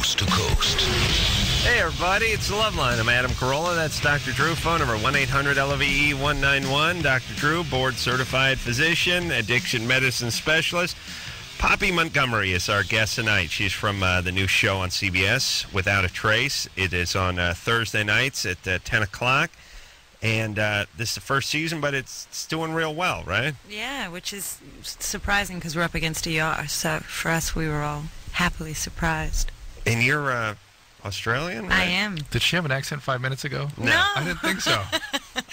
coast to coast. Hey, everybody, it's the Loveline. I'm Adam Carolla. That's Dr. Drew. Phone number 1-800-LOVE-191. Dr. Drew, board-certified physician, addiction medicine specialist. Poppy Montgomery is our guest tonight. She's from the new show on CBS, Without a Trace. It is on Thursday nights at 10 o'clock. And this is the first season, but it's doing real well, right? Yeah, which is surprising because we're up against ER. So for us, we were all happily surprised. And you're Australian, right? I am. Did she have an accent 5 minutes ago? No. I didn't think so.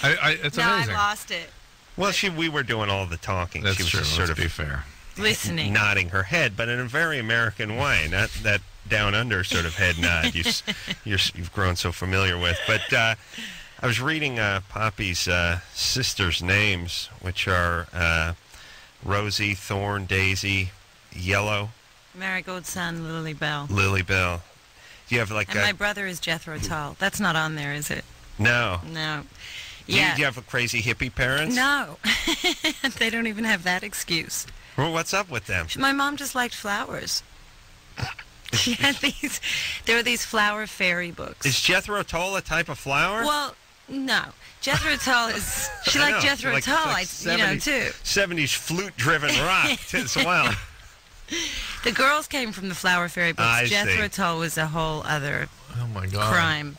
It's no, amazing. I lost it. Well, we were doing all the talking. That's she was true. just sort Let's of be fair. Listening. Nodding her head, but in a very American way, not that down under sort of head nod you've grown so familiar with. But I was reading Poppy's sisters' names, which are Rosie, Thorn, Daisy, Yellow. Marigold Sun, Lily Bell. Lily Bell. Do you have like and my brother is Jethro Tull. That's not on there, is it? No. No. Do you have crazy hippie parents? No. They don't even have that excuse. Well, what's up with them? My mom just liked flowers. She had there were these flower fairy books. Is Jethro Tull a type of flower? Well, no. Jethro Tull is, she liked Jethro Tull, too. 70s flute-driven rock as well. The girls came from the flower fairy books. I Jethro see. Tull was a whole other crime.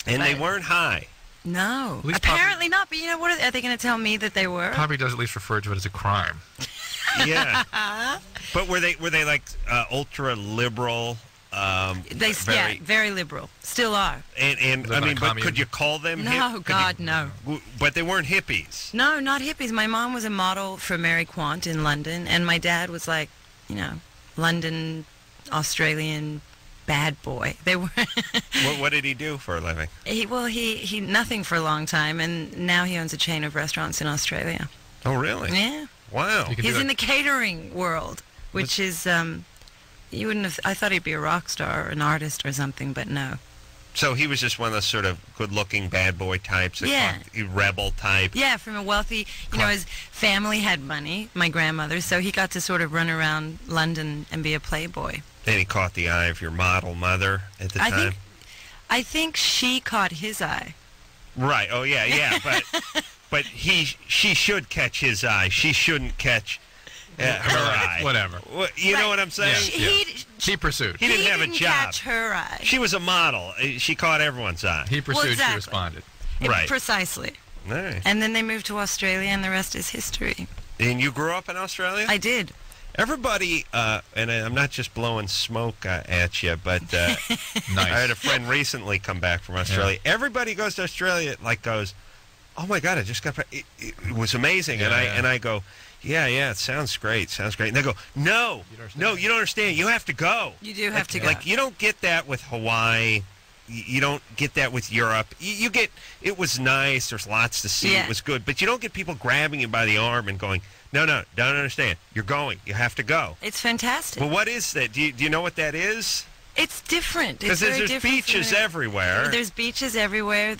And they weren't high. No. Apparently not, but you know what? Are they going to tell me that they were? Poppy does at least refer to it as a crime. Yeah. But were they like ultra liberal? Very liberal. Still are. And I mean, but could you call them No, no. But they weren't hippies. No, not hippies. My mom was a model for Mary Quant in London, and my dad was like, London, Australian bad boy. They were. What did he do for a living? He nothing for a long time, and now he owns a chain of restaurants in Australia. Oh, really? Yeah. Wow. He's in the catering world, which is, you wouldn't have, I thought he'd be a rock star or an artist or something, but no. So he was just one of those sort of good-looking bad boy types, rebel type. Yeah, from a wealthy, his family had money, my grandmother, so he got to sort of run around London and be a playboy. And he caught the eye of your model mother at the time? I think she caught his eye. Right, oh yeah, but she should catch his eye. She shouldn't catch her eye. Whatever. You know what I'm saying? He pursued. He didn't have a job. Catch her eye. She was a model. She caught everyone's eye. He pursued, she responded. Right. Precisely. Nice. And then they moved to Australia, and the rest is history. And you grew up in Australia? I did. Everybody, and I'm not just blowing smoke at you, but nice. I had a friend recently come back from Australia. Yeah. Everybody goes to Australia, goes, oh my God, I just got back. It was amazing. Yeah, and I go, yeah, it sounds great. And they go, no, you don't understand. You have to go. You do have to go. You don't get that with Hawaii. You don't get that with Europe. You get, it was nice. There's lots to see. Yeah. It was good. But you don't get people grabbing you by the arm and going, no, don't understand. You're going. You have to go. It's fantastic. Well, what is that? Do you know what that is? It's different. Because there's beaches everywhere. There's beaches everywhere.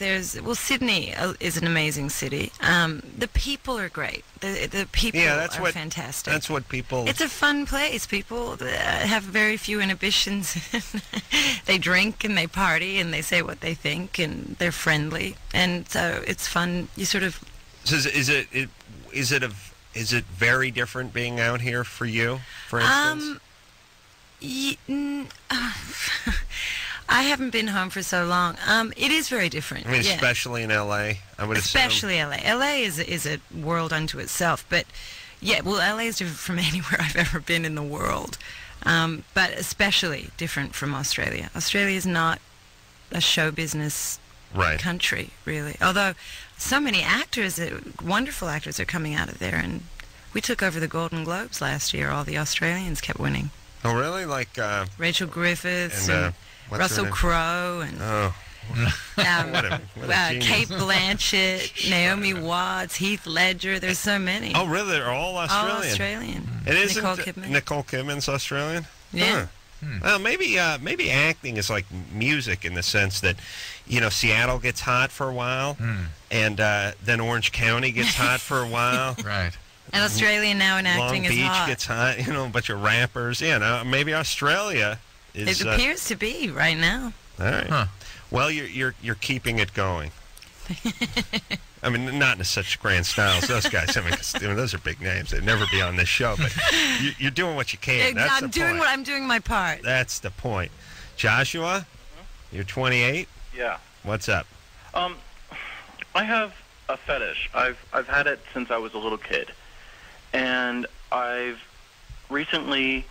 Sydney is an amazing city. The people are great. The people are fantastic. That's what people... It's a fun place. People have very few inhibitions. They drink and they party and they say what they think and they're friendly. And so it's fun. You sort of... So is it very different being out here for you, for instance? I haven't been home for so long. It is very different. I mean, especially in L.A., I would assume. Especially L.A. L.A. is a world unto itself. But, L.A. is different from anywhere I've ever been in the world. But especially different from Australia. Australia is not a show business country, really. Although so many actors, wonderful actors, are coming out of there. And we took over the Golden Globes last year. All the Australians kept winning. Oh, really? Rachel Griffiths and Russell Crowe and Kate Blanchett, Naomi Watts, Heath Ledger. There's so many. Oh, really? They're all Australian? All Australian. It isn't Nicole Kidman. Nicole Kidman's Australian? Yeah. Huh. Well, maybe acting is like music in the sense that, Seattle gets hot for a while, and then Orange County gets hot for a while. Right. And Australia now in acting Long Beach is hot. gets hot, a bunch of rappers. Yeah, maybe Australia Is, It appears to be right now. all right. Huh. Well, you're keeping it going. I mean, not in such grand style as those guys. I mean, 'cause, those are big names. They'd never be on this show. But you're doing what you can. That's I'm doing my part. That's the point. Joshua, you're 28. Yeah. What's up? I have a fetish. I've had it since I was a little kid, and I've recently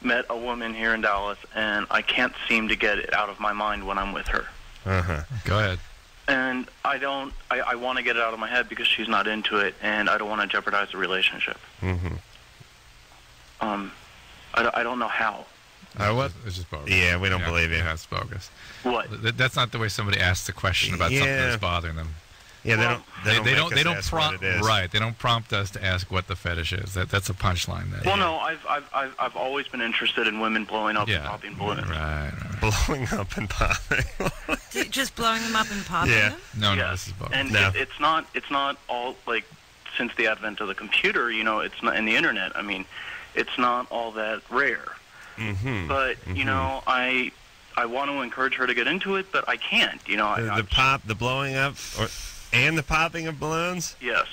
met a woman here in Dallas, and I can't seem to get it out of my mind when I'm with her. Uh-huh. Go ahead. And I want to get it out of my head because she's not into it, and I don't want to jeopardize the relationship. Mm-hmm. I don't know how. What? It's just bogus. Yeah, we don't believe you. Yeah, it's bogus. What? That's not the way somebody asks a question about something that's bothering them. Yeah, Well, they don't prompt. it is. Right, they don't prompt us to ask what the fetish is. That's a punchline. There. Well, no, I've always been interested in women blowing up and popping balloons. Right. Blowing up and popping. Just blowing them up and popping Yeah. them? No, Yes. this is bogus. And No. it's not all like since the advent of the computer, it's not in the internet. I mean, it's not all that rare. Mm-hmm. But you know, I want to encourage her to get into it, but I can't. The blowing up, and the popping of balloons. Yes.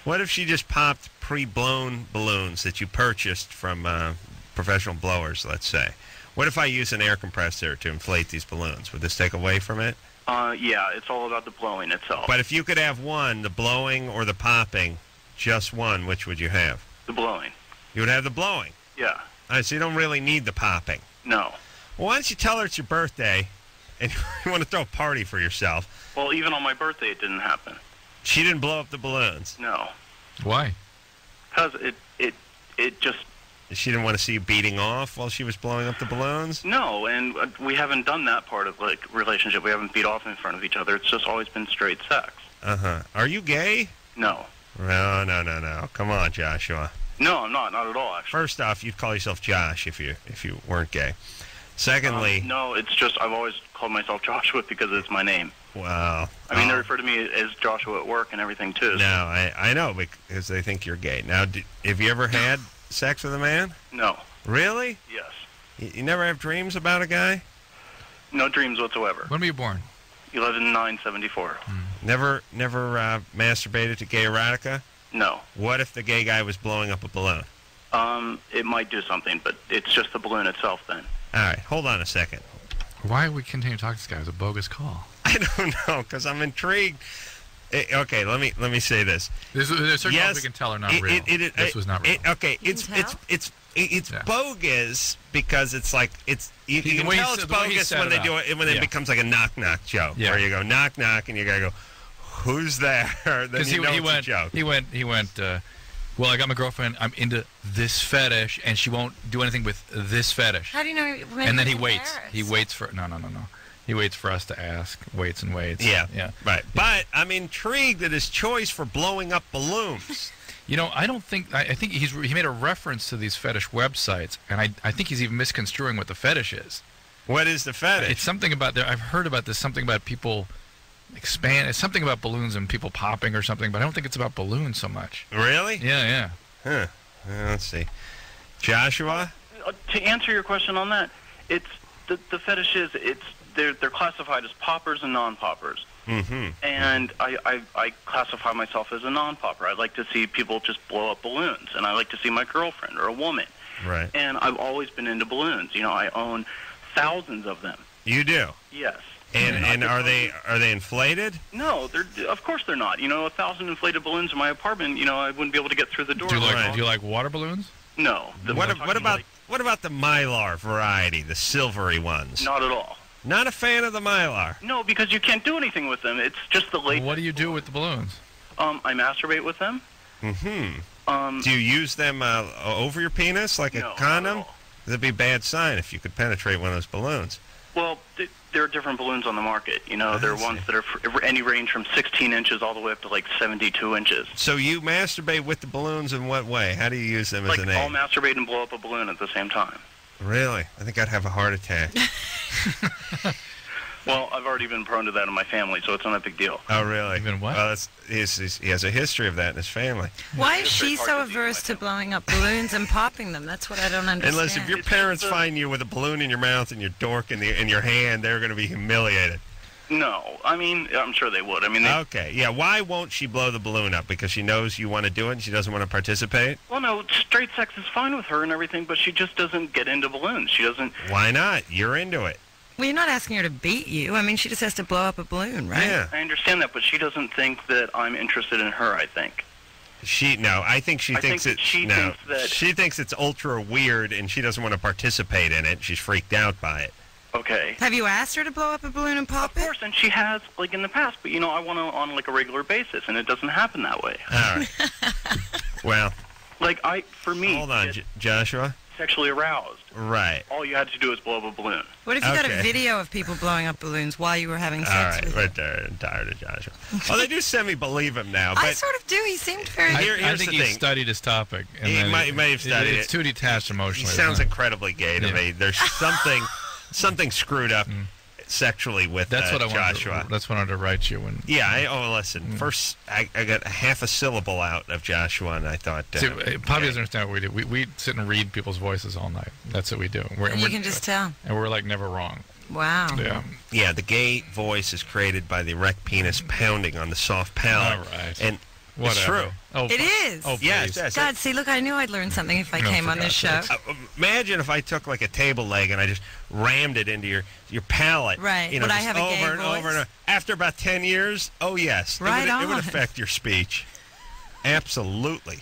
What if she just popped pre-blown balloons that you purchased from professional blowers? Let's say. What if I use an air compressor to inflate these balloons? Would this take away from it? Yeah, it's all about the blowing itself. But if you could have one, the blowing or the popping, just one, which would you have? The blowing. You would have the blowing. Yeah. All right, so you don't really need the popping. No. Well, why don't you tell her it's your birthday and you want to throw a party for yourself? Well, even on my birthday, it didn't happen. She didn't blow up the balloons. No. Why? Because it just... She didn't want to see you beating off while she was blowing up the balloons? No, and we haven't done that part of, relationship. We haven't beat off in front of each other. It's just always been straight sex. Uh-huh. Are you gay? No. No. Come on, Joshua. No, I'm not. Not at all, actually. First off, you'd call yourself Josh if you weren't gay. Secondly... no, it's just I've always called myself Joshua because it's my name. Wow. I mean, they refer to me as Joshua at work and everything, too. No, I know, because they think you're gay. Now, have you ever had sex with a man? No. Really? Yes. You never have dreams about a guy? No dreams whatsoever. When were you born? 11/9/74. Never masturbated to gay erotica? No. What if the gay guy was blowing up a balloon? It might do something, but it's just the balloon itself then. All right, hold on a second. Why would we continue to talk to this guy? It was a bogus call. I don't know, because I'm intrigued. Okay, let me say this. There's certain things we can tell are not real. This was not real. It's bogus because it's like you can tell it's bogus when they do it when it becomes like a knock joke where you go knock and you gotta go, who's there? Then you know it's a joke. He went. Well, I got my girlfriend. I'm into this fetish, and she won't do anything with this fetish. How do you know? And then he waits. He waits for no. He waits for us to ask. Waits and waits. Yeah. Right. Yeah. But I'm intrigued at his choice for blowing up balloons. I don't think. I think he made a reference to these fetish websites, and I think he's even misconstruing what the fetish is. What is the fetish? It's something about there. I've heard about this. Something about people expand. It's something about balloons and people popping or something, but I don't think it's about balloons so much. Really? Yeah. Huh. Let's see. Joshua? To answer your question on that, it's the fetish is they're classified as poppers and non-poppers. Mm-hmm. And I classify myself as a non-popper. I like to see people just blow up balloons, and I like to see my girlfriend or a woman. Right. And I've always been into balloons. I own thousands of them. You do? Yes. And are they inflated? No, of course they're not. 1,000 inflated balloons in my apartment. I wouldn't be able to get through the door. Do you like water balloons? No. What about the Mylar variety, the silvery ones? Not at all. Not a fan of the Mylar. No, because you can't do anything with them. It's just the late. What do you do with the balloons? I masturbate with them. Mm-hmm. Do you use them over your penis like a condom? That'd be a bad sign if you could penetrate one of those balloons. Well, there are different balloons on the market. There are ones that are any range from 16 inches all the way up to like 72 inches. So you masturbate with the balloons in what way? How do you use them as an aid? I'll masturbate and blow up a balloon at the same time. Really? I think I'd have a heart attack. Well, already been prone to that in my family, so it's not a big deal. Oh, really? Even what? Well, he has a history of that in his family. Why is she It's very so hard to see averse to my blowing up balloons and popping them? That's what I don't understand. And listen, if your parents find you with a balloon in your mouth and your dork in your hand, they're going to be humiliated. No, I mean, I'm sure they would. I mean, Okay, yeah. Why won't she blow the balloon up? Because she knows you want to do it and she doesn't want to participate? well, no, straight sex is fine with her and everything, but she just doesn't get into balloons. She doesn't. Why not? You're into it. Well, you're not asking her to beat you. I mean, she just has to blow up a balloon, right? Yeah. I understand that, but she doesn't think that I'm interested in her, I think. I think she I thinks think that she thinks that- she thinks it's ultra weird and she doesn't want to participate in it. She's freaked out by it. Okay. Have you asked her to blow up a balloon and pop Of course, and she has, like, in the past, but, you know, I want to on, like, a regular basis, and it doesn't happen that way. All right. Well, Like, for me, hold on, get Joshua. sexually aroused. Right. All you had to do is blow up a balloon. it? What if you got a Okay. video of people blowing up balloons while you were having All sex right, with right them? there. I'm tired of Joshua. Well, they do semi-believe him now, I but sort of do. He seemed very... Here- I here's think the he thing. studied his topic. And He then may have studied It's it. too detached he emotionally. sounds isn't it? incredibly gay to Yeah. me. There's something screwed up sexually with That's what I Joshua. wanted. That's what I wanted to write you. When Yeah, listen. First, I got half a syllable out of Joshua, and I thought... See, Poppy doesn't understand what we do. We sit and read people's voices all night. That's what we do. And you can just tell. And we're like never wrong. Wow. Yeah. Yeah, the gay voice is created by the erect penis pounding on the soft palate. All right. And Whatever. it's true. Oh, It is. Oh, Yes, please. yes. God, see, look, I knew I'd learn something if I No, came for on this show. God's sakes. Imagine if I took like a table leg and I just rammed it into your palate. Right. You know, Would I just have a gay over and voice? over and over. After about 10 years, oh yes. Right It would on. affect your speech. Absolutely.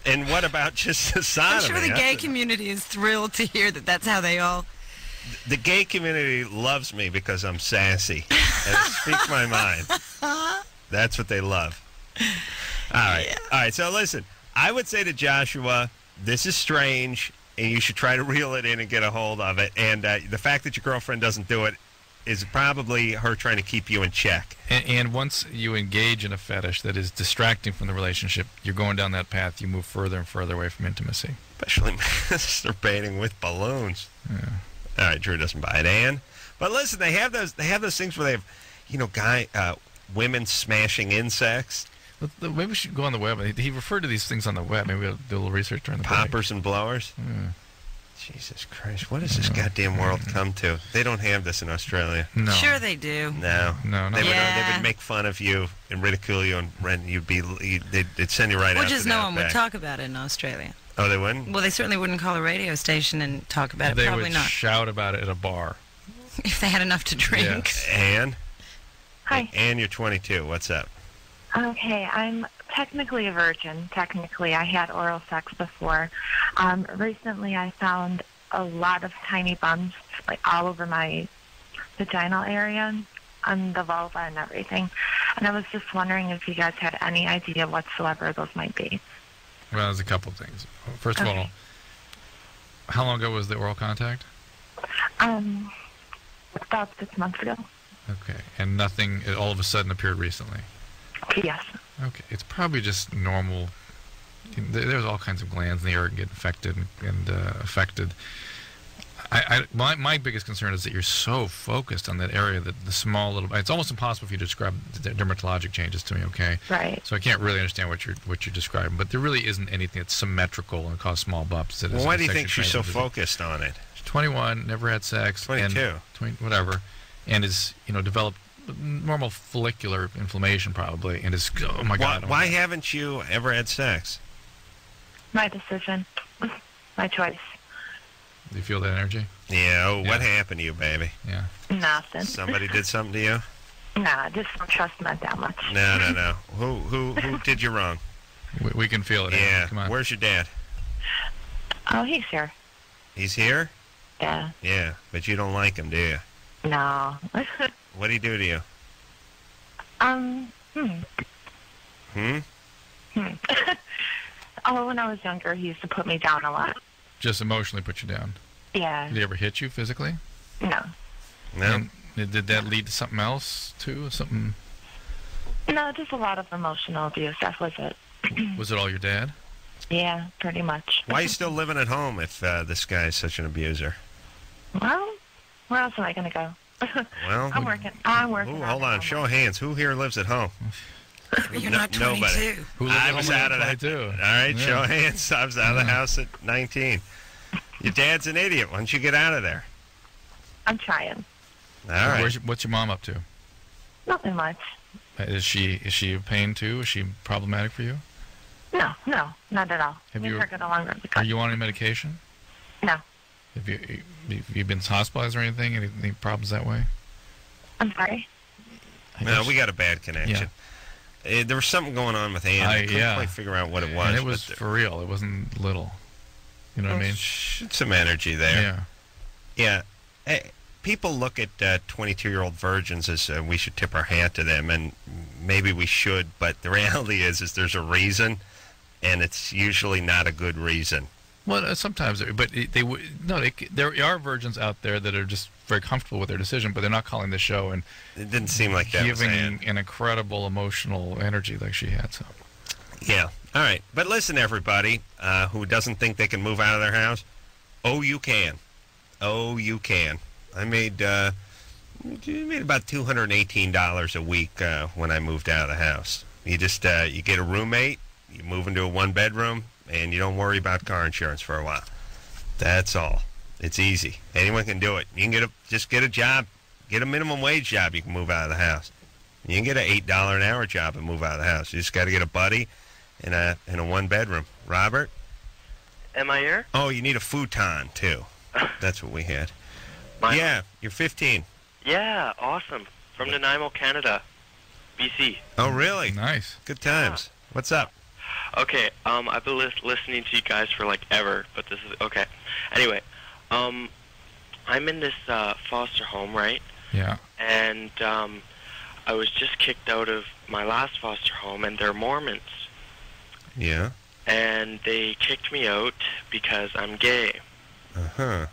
And what about just I'm society? sure the gay community is thrilled to hear that that's how they all... The gay community loves me because I'm sassy. And it speaks my mind. That's what they love. All right. Yeah. All right. So listen, I would say to Joshua, this is strange, and you should try to reel it in and get a hold of it. And the fact that your girlfriend doesn't do it is probably her trying to keep you in check. And once you engage in a fetish that is distracting from the relationship, you're going down that path. You move further and further away from intimacy. Especially masturbating with balloons. Yeah. All right, Drew doesn't buy it, Ann. But listen, they have those things where they have, women smashing insects, Maybe we should go on the web. He referred to these things on the web. Maybe we'll do a little research during the break. poppers and blowers. Jesus Christ, what has this goddamn world come to? They don't have this in Australia. No. Sure they do. No. No, They no. would, Yeah. they would make fun of you and ridicule you, and they'd send you right out Well, to just the no one would outback. talk about it in Australia. Oh, they wouldn't? Well, they certainly wouldn't call a radio station and talk about it. They Probably would not. shout about it at a bar. If they had enough to drink. Yes. Ann? Hi. Ann, you're 22. What's up? Okay, I'm technically a virgin. Technically, I had oral sex before. Recently, I found a lot of tiny bumps, like all over my vaginal area, on the vulva and everything. And I was just wondering if you guys had any idea whatsoever those might be. Well, there's a couple of things. First of all, how long ago was the oral contact? About 6 months ago. Okay. And nothing all of a sudden appeared recently? Yes. Okay. It's probably just normal. There's all kinds of glands in the area that get infected and affected. My biggest concern is that you're so focused on that area that the small little... It's almost impossible for you to describe the dermatologic changes to me, okay? Right. So I can't really understand what you're describing, but there really isn't anything that's symmetrical and cause small bumps. That Well, is why do you think sexually she's so transmitted. focused on it? 21, never had sex. 22. And 20, whatever. And is, developed normal follicular inflammation probably, and is, oh my God. Why haven't you ever had sex? My decision. My choice. Do you feel that energy? Yeah, what Yeah. happened to you, baby? Yeah. Nothing. Somebody did something to you? Nah, I just don't trust men that much. No. Who did you wrong? We can feel it. Andy. Yeah. Come on. Where's your dad? Oh, he's here. He's here? Yeah. Yeah, but you don't like him, do you? No. What'd he do to you? Hmm? Oh, when I was younger, he used to put me down a lot. Just emotionally put you down. Yeah. Did he ever hit you physically? No. No? And did that lead to something else too? Something? No, just a lot of emotional abuse. That was it. Was it all your dad? Yeah, pretty much. Why are you still living at home if this guy's such an abuser? Well, where else am I going to go? Well, I'm working. I'm working. Ooh, hold on. Show of hands. Who here lives at home? You're not 22. Nobody. Who lives I at was home out of at that. 22? All right, Yeah. show of hands. I was out of the house at 19. Your dad's an idiot. Why don't you get out of there? I'm trying. All right. What's your mom up to? Nothing much. Is she a pain too? Is she problematic for you? No, not at all. Have Me and you- her get along really Are good. you on any medication? No. Have you been hospitalized or anything? Any problems that way? I'm sorry. No, we got a bad connection. There was something going on with Ann. I couldn't quite figure out what it was. And it was for real. It wasn't little. You know what I mean? Some energy there. Yeah. Yeah. Hey, people look at 22-year-old virgins as we should tip our hat to them, and maybe we should, but the reality is there's a reason, and it's usually not a good reason. Well, sometimes, but there are virgins out there that are just very comfortable with their decision, but they're not calling the show and It didn't seem like that was Ann. giving an incredible emotional energy like she had. So, Yeah. All right. But listen, everybody who doesn't think they can move out of their house, oh, you can. Oh, you can. I made about $218 a week when I moved out of the house. You just you get a roommate, you move into a one-bedroom, and you don't worry about car insurance for a while. That's all. It's easy. Anyone can do it. You can just get a job, get a minimum wage job. You can move out of the house. You can get an $8 an hour job and move out of the house. You just got to get a buddy in a one-bedroom. Robert? Am I here? Oh, you need a futon, too. That's what we had. Mine? Yeah, you're 15. Yeah, awesome. From Nanaimo, Canada, BC. Oh, really? nice. Good times. What's up? Okay, I've been listening to you guys for like ever, but this is okay. Anyway, I'm in this foster home, right? Yeah. And I was just kicked out of my last foster home, and they're Mormons. Yeah. And they kicked me out because I'm gay. Uh-huh.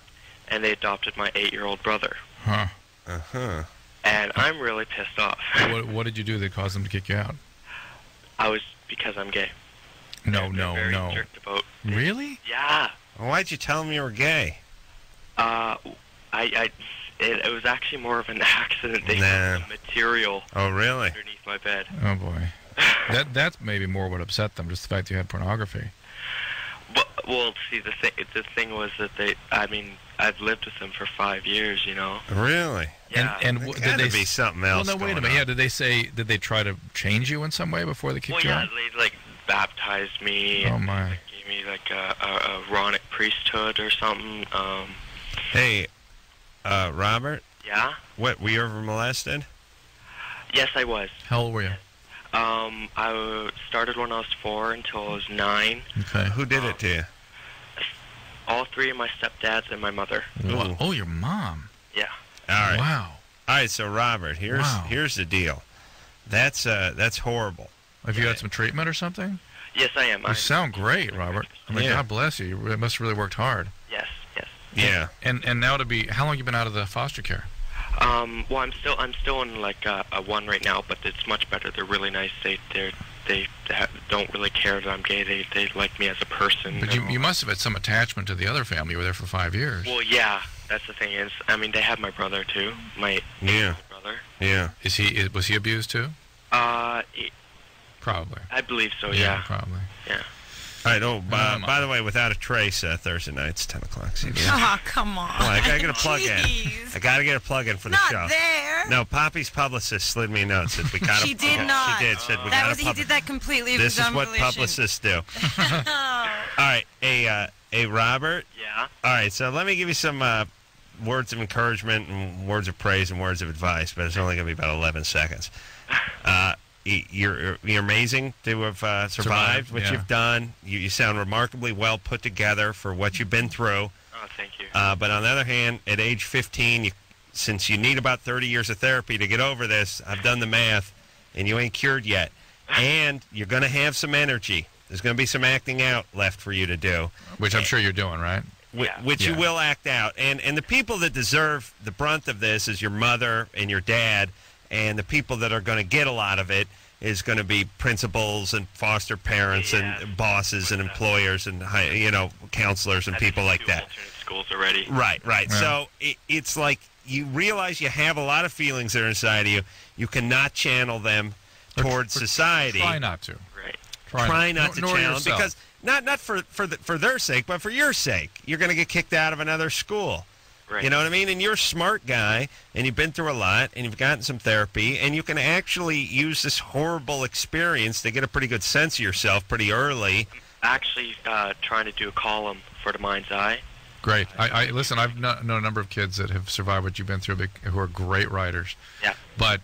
And they adopted my 8-year-old brother. Huh. Uh-huh. And I'm really pissed off. What did you do that caused them to kick you out? Because I'm gay. No. They're very strict about. Really? Yeah. Well, why'd you tell them you were gay? It was actually more of an accident. They Nah. found some material Oh, really? underneath my bed. Oh boy. That's maybe more what upset them, just the fact you had pornography. But, well, see, the thing was that I've lived with them for 5 years, you know. Really? Yeah. And There did gotta they be something else Well, no, wait a going minute. on. Yeah, did they try to change you in some way before they kicked Well, you yeah, out? they like baptized me. Oh and my. they gave me like a Aaronic priesthood or something. Hey, Robert, Yeah. what, were you ever molested? Yes, I was. How old were you? I started when I was 4 until I was 9. Okay. Who did it to you? All 3 of my stepdads and my mother. Ooh. Oh, your mom. Yeah. All right. Wow. All right, so Robert, here's Wow. here's the deal. That's horrible. Have you had some treatment or something? Yes, I am. You sound great, Robert. I mean, Yeah. God bless you. You must have really worked hard. Yes. Yeah. And now how long you been out of the foster care? Well, I'm still in like a 1 right now, but it's much better. They're really nice. They don't really care that I'm gay. They like me as a person. But you must have had some attachment to the other family. You were there for 5 years. Well, yeah. That's the thing is, they have my brother too. My Yeah. brother. Yeah. Was he abused too? Probably. I believe so. Yeah. Probably. Yeah. All right. Oh, by the way, Without a Trace, Thursday nights, 10 o'clock. CBS. Oh, come on. Well, I gotta get a plug in. Jeez. I gotta get a plug in for the Not show. there. No, Poppy's publicist slid me a note. Said we got. She did not. She did. Said we That got was he did that completely of This his is own what volition. publicists do. All right. Hey, Robert. Yeah. All right. So let me give you some words of encouragement and words of praise and words of advice, but it's only going to be about 11 seconds. You're amazing to have survived what yeah. you've done. You sound remarkably well put together for what you've been through. Oh, thank you. But on the other hand, at age 15, since you need about 30 years of therapy to get over this, I've done the math, and you ain't cured yet. And you're going to have some energy. There's going to be some acting out left for you to do. Which I'm sure you're doing, right? Which you will act out. And the people that deserve the brunt of this is your mother and your dad, and the people that are going to get a lot of it is going to be principals and foster parents and bosses and employers and counselors and people like that. schools already. Right. Yeah. So it's like you realize you have a lot of feelings that are inside of you. You cannot channel them towards society. Try not to. Right. Try not to nor channel yourself. because not for their sake, but for your sake. You're going to get kicked out of another school. Right. You know what I mean? And you're a smart guy, and you've been through a lot, and you've gotten some therapy, and you can actually use this horrible experience to get a pretty good sense of yourself pretty early. Actually, trying to do a column for the Mind's Eye. Great. I listen. I've known a number of kids that have survived what you've been through, who are great writers. Yeah. But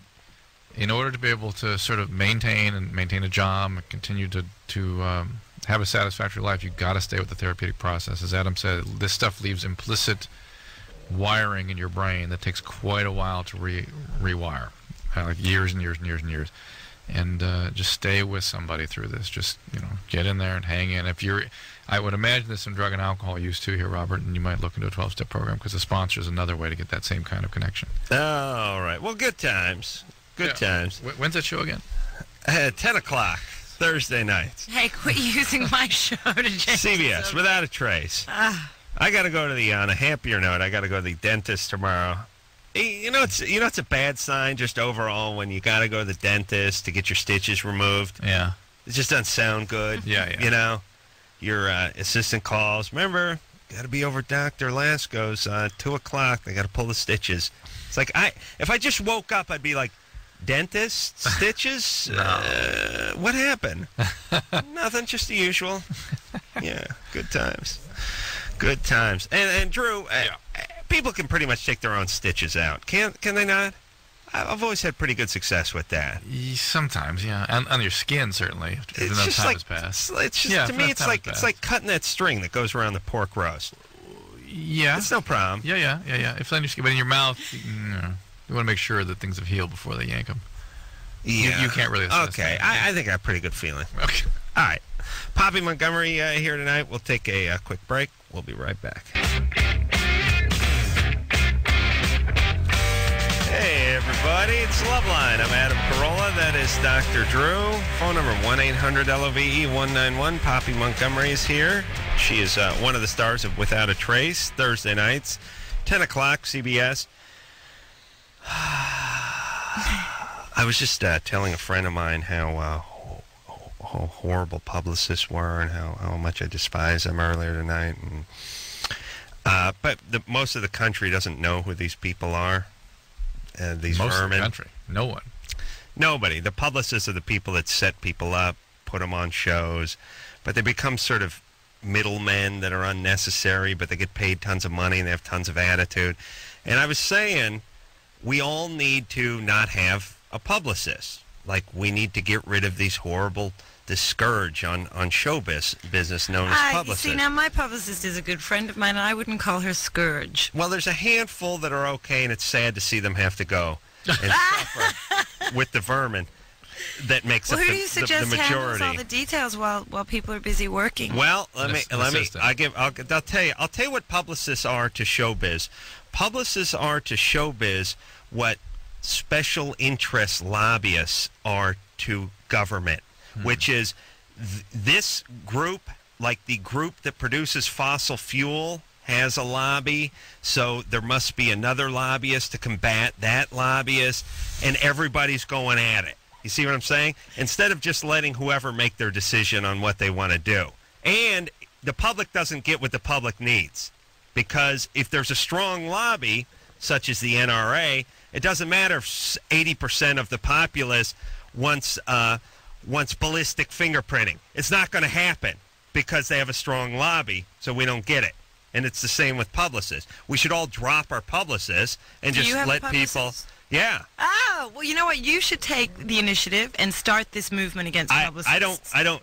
in order to be able to sort of maintain a job and continue to have a satisfactory life, you've got to stay with the therapeutic process. As Adam said, this stuff leaves implicit wiring in your brain that takes quite a while to rewire, like years and years and years and years. And just stay with somebody through this. Just get in there and hang in. I would imagine there's some drug and alcohol use too here, Robert, and you might look into a 12-step program because the sponsor is another way to get that same kind of connection. All right. Well, good times. Good times. When's that show again? 10 o'clock Thursday nights. Hey, quit using my show to change CBS, Without a Trace. I got to go to on a happier note, I got to go to the dentist tomorrow. It's a bad sign just overall when you got to go to the dentist to get your stitches removed. Yeah. It just doesn't sound good. Yeah. Your assistant calls. Remember, got to be over Dr. Lasco's 2 o'clock. They got to pull the stitches. It's like, if I just woke up, I'd be like, dentist, stitches? What happened? Nothing, just the usual. Yeah, good times. Good times. And Drew, people can pretty much take their own stitches out. Can they not? I've always had pretty good success with that. Sometimes, yeah. On your skin, certainly. If It's enough just time like has passed. it's just to me, it's like cutting that string that goes around the pork roast. Yeah. It's no problem. Yeah. If on your skin, but in your mouth, you want to make sure that things have healed before they yank them. Yeah. You can't really assess Okay, that. I think I have a pretty good feeling. Okay. All right. Poppy Montgomery here tonight. We'll take a quick break. We'll be right back. Hey, everybody. It's Loveline. I'm Adam Carolla. That is Dr. Drew. Phone number 1-800-LOVE-191. Poppy Montgomery is here. She is one of the stars of Without a Trace, Thursday nights, 10 o'clock, CBS. I was just telling a friend of mine how horrible publicists were and how much I despise them earlier tonight. And but most of the country doesn't know who these people are. These Most vermin. of the country. No one. Nobody. The publicists are the people that set people up, put them on shows, but they become sort of middlemen that are unnecessary, but they get paid tons of money and they have tons of attitude. And I was saying, we all need to not have a publicist. Like, we need to get rid of this scourge on show business known as publicists. See, now my publicist is a good friend of mine, and I wouldn't call her scourge. Well, there's a handful that are okay, and it's sad to see them have to go and suffer with the vermin that makes Well, up who do you the suggest handles majority. all the details while people are busy working? Well, let me. assistant. I'll tell you what publicists are to showbiz. Publicists are to showbiz what special interest lobbyists are to government, which is this group, like the group that produces fossil fuel, has a lobby, so there must be another lobbyist to combat that lobbyist, and everybody's going at it. You see what I'm saying? Instead of just letting whoever make their decision on what they want to do. And the public doesn't get what the public needs. Because if there's a strong lobby, such as the NRA, it doesn't matter if 80% of the populace wants ballistic fingerprinting. It's not going to happen because they have a strong lobby, so we don't get it. And it's the same with publicists. We should all drop our publicists and just let people... Yeah. Oh, well, you know what? You should take the initiative and start this movement against publicists.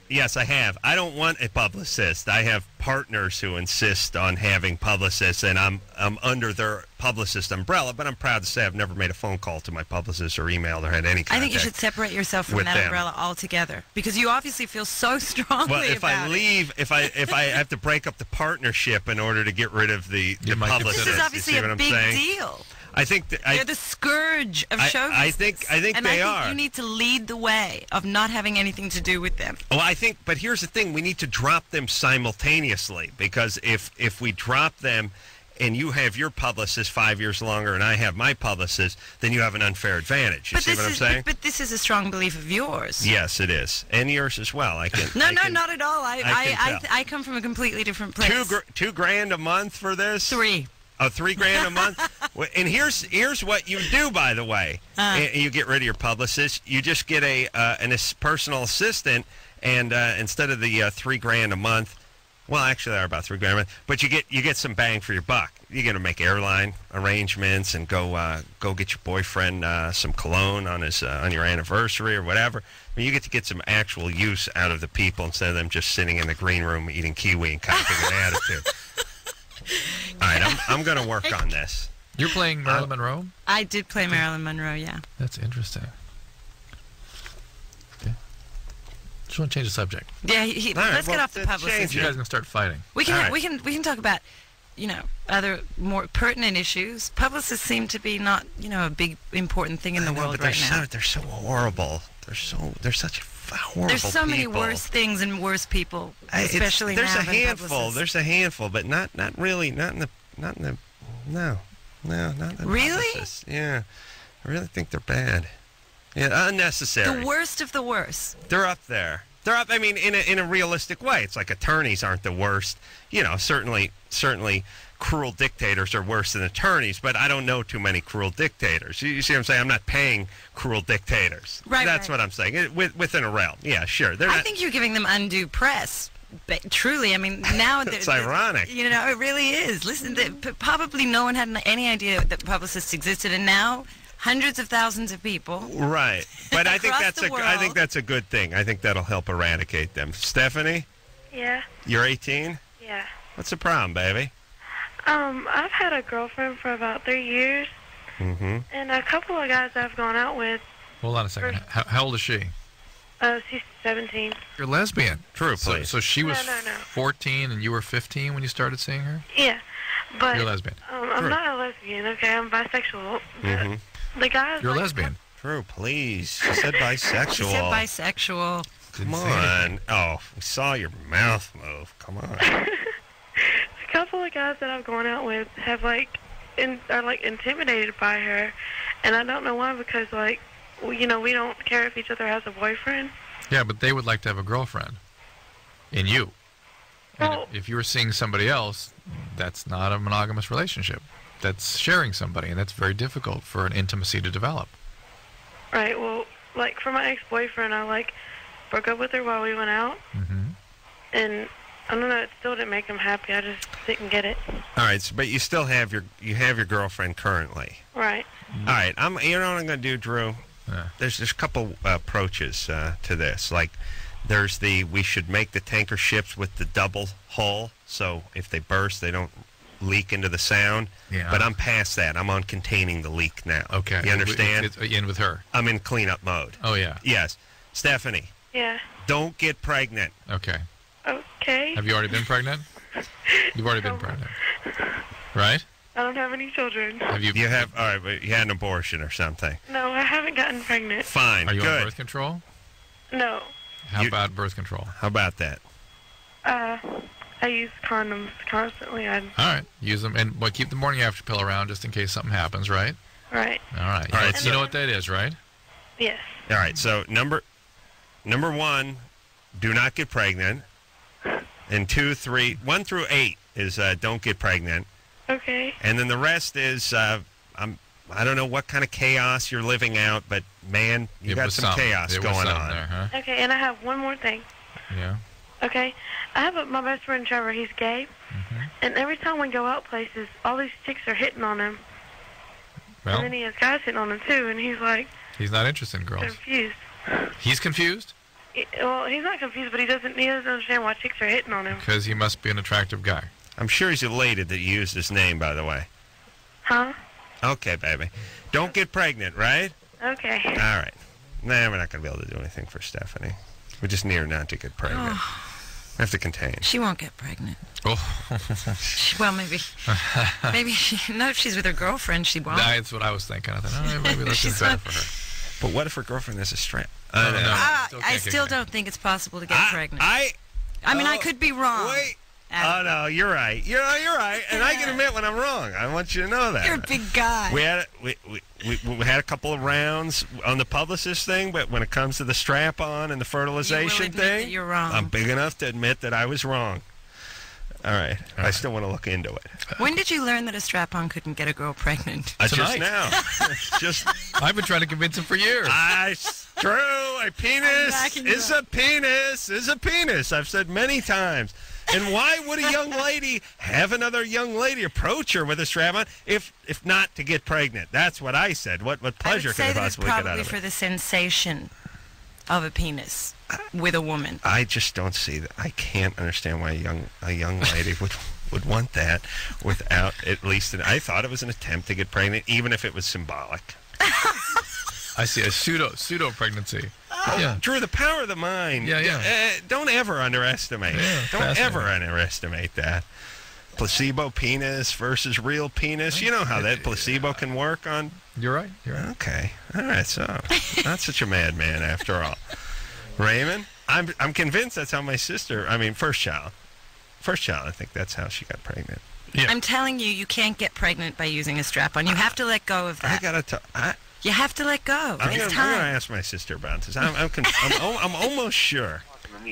Yes, I have. I don't want a publicist. I have partners who insist on having publicists, and I'm under their publicist umbrella, but I'm proud to say I've never made a phone call to my publicist or emailed or had any contact. I think you should separate yourself from that umbrella altogether, because you obviously feel so strongly about it. Well, if I have to break up the partnership in order to get rid of the publicist. This is obviously a big deal. I think They're the scourge of show business. I think and they I are. think you need to lead the way of not having anything to do with them. Well, but here's the thing: we need to drop them simultaneously, because if we drop them, and you have your publicist 5 years longer, and I have my publicist, then you have an unfair advantage. You see what I'm saying? But this is a strong belief of yours. Yes, it is, and yours as well. No, not at all. I come from a completely different place. $2,000 a month for this? 3. Oh, $3,000 a month. And here's what you do, by the way. You get rid of your publicist. You just get a personal assistant, and instead of the $3,000 a month. Well, actually, they're about $3,000 a month, but you get some bang for your buck. You get to make airline arrangements and go get your boyfriend some cologne on your anniversary or whatever. I mean, you get some actual use out of the people instead of them just sitting in the green room eating kiwi and copying an attitude. All right, I'm going to work on this. You're playing Marilyn Monroe? I did play Marilyn Monroe, yeah. That's interesting. Just want to change the subject. Yeah, let's get off the publicist. You guys are going to start fighting. We can talk about, other more pertinent issues. Publicists seem to be not, a big important thing in the world right now. They're so horrible. They're such horrible. There's so many people. Worse things and worse people, especially now. There's a handful, but not really. Not in the. Not the really? Publicists. Yeah, I really think they're bad. Yeah, unnecessary. The worst of the worst. They're up there. They're up. I mean, in a realistic way. It's like attorneys aren't the worst. Certainly, cruel dictators are worse than attorneys. But I don't know too many cruel dictators. You see what I'm saying? I'm not paying cruel dictators. Right. That's what I'm saying. Within a realm. Yeah, sure. I think you're giving them undue press. But truly, I mean, now it's ironic. It really is. Listen, probably no one had any idea that publicists existed, and now. Hundreds of thousands of people. Right. But I think I think that's a good thing. I think that'll help eradicate them. Stephanie? Yeah. You're 18? Yeah. What's the problem, baby? I've had a girlfriend for about 3 years. Mm-hmm. And a couple of guys I've gone out with. Hold on a second. How old is she? She's 17. You're lesbian. True, please. So she was No. 14 and you were 15 when you started seeing her? Yeah. But you're lesbian. I'm not a lesbian, okay? I'm bisexual. Mm-hmm. The guys. You're a lesbian. True, please. She said bisexual. She said bisexual. Come on. Oh, we saw your mouth move. Come on. A couple of guys that I've gone out with have are intimidated by her, and I don't know why, because we don't care if each other has a boyfriend. Yeah, but they would like to have a girlfriend. In you. And if you were seeing somebody else, that's not a monogamous relationship. That's sharing somebody, and that's very difficult for an intimacy to develop. Right. Well, for my ex-boyfriend, I broke up with her while we went out, and I don't know. It still didn't make him happy. I just didn't get it. All right, but you still have your girlfriend currently. Right. All right. You know what I'm going to do, Drew? Yeah. There's a couple approaches to this. There's we should make the tanker ships with the double hull, so if they burst, they don't leak into the sound. Yeah. But I'm past that. I'm on containing the leak now. Okay. You understand? It's in with her. I'm in cleanup mode. Oh, yeah. Yes. Stephanie. Yeah. Don't get pregnant. Okay. Okay. Have you already been pregnant? You've already been pregnant. Right? I don't have any children. Have you? You have. All right, but you had an abortion or something. No, I haven't gotten pregnant. Fine. Are you good. on birth control? No. How about birth control? How about that? I use condoms constantly. All right, use them, and keep the morning after pill around just in case something happens, right? Right. All right. All right. You know what that is, right? Yes. All right. So number 1, do not get pregnant, and 2, 3, 1 through 8 is don't get pregnant. Okay. And then the rest is I don't know what kind of chaos you're living out, but man, you got some chaos going on. There, huh? Okay, and I have one more thing. Yeah. Okay, I have my best friend Trevor. He's gay, and every time we go out places, all these chicks are hitting on him. Well, and then he has guys hitting on him too, and he's he's not interested in girls. Confused. He's confused? Well, he's not confused, but he doesn't understand why chicks are hitting on him. Because he must be an attractive guy. I'm sure he's elated that you used his name, by the way. Huh? Okay, baby. Don't get pregnant, right? Okay. All right. Nah, we're not going to be able to do anything for Stephanie. We just need her not to get pregnant. I have to contain. She won't get pregnant. Oh, Well, maybe. No, if she's with her girlfriend, she won't. that's what I was thinking. I thought, oh, maybe that's just better for her. But what if her girlfriend has a strap? I don't know. I still don't think it's possible to get pregnant. I mean, I could be wrong. Wait. Oh, no, you're right. You're right. And I can admit when I'm wrong. I want you to know that. You're a big guy. We had a couple of rounds on the publicist thing, but when it comes to the strap-on and the fertilization you will admit thing, that you're wrong. I'm big enough to admit that I was wrong. All right. I still want to look into it. When did you learn that a strap-on couldn't get a girl pregnant? Just Tonight. now. Just I've been trying to convince him for years. true. A penis is a penis. Is a penis. I've said many times. And why would a young lady have another young lady approach her with a strap on if not to get pregnant? That's what I said. What pleasure could I possibly get out of it? Probably for the sensation of a penis with a woman. I just don't see that. I can't understand why a young lady would want that without at least I thought it was an attempt to get pregnant, even if it was symbolic. I see a pseudo pregnancy. Yeah. Drew, the power of the mind. Yeah. Don't ever underestimate. Yeah, Don't ever underestimate that. Placebo penis versus real penis. You know how that placebo can work on. You're right. Okay. All right. So not such a madman after all. Raymond, I'm convinced that's how my sister. I mean, first child. I think that's how she got pregnant. Yeah. I'm telling you, you can't get pregnant by using a strap-on. You have to let go of that. I gotta. You have to let go. I'm It's gonna time. ask my sister about this. I'm almost sure.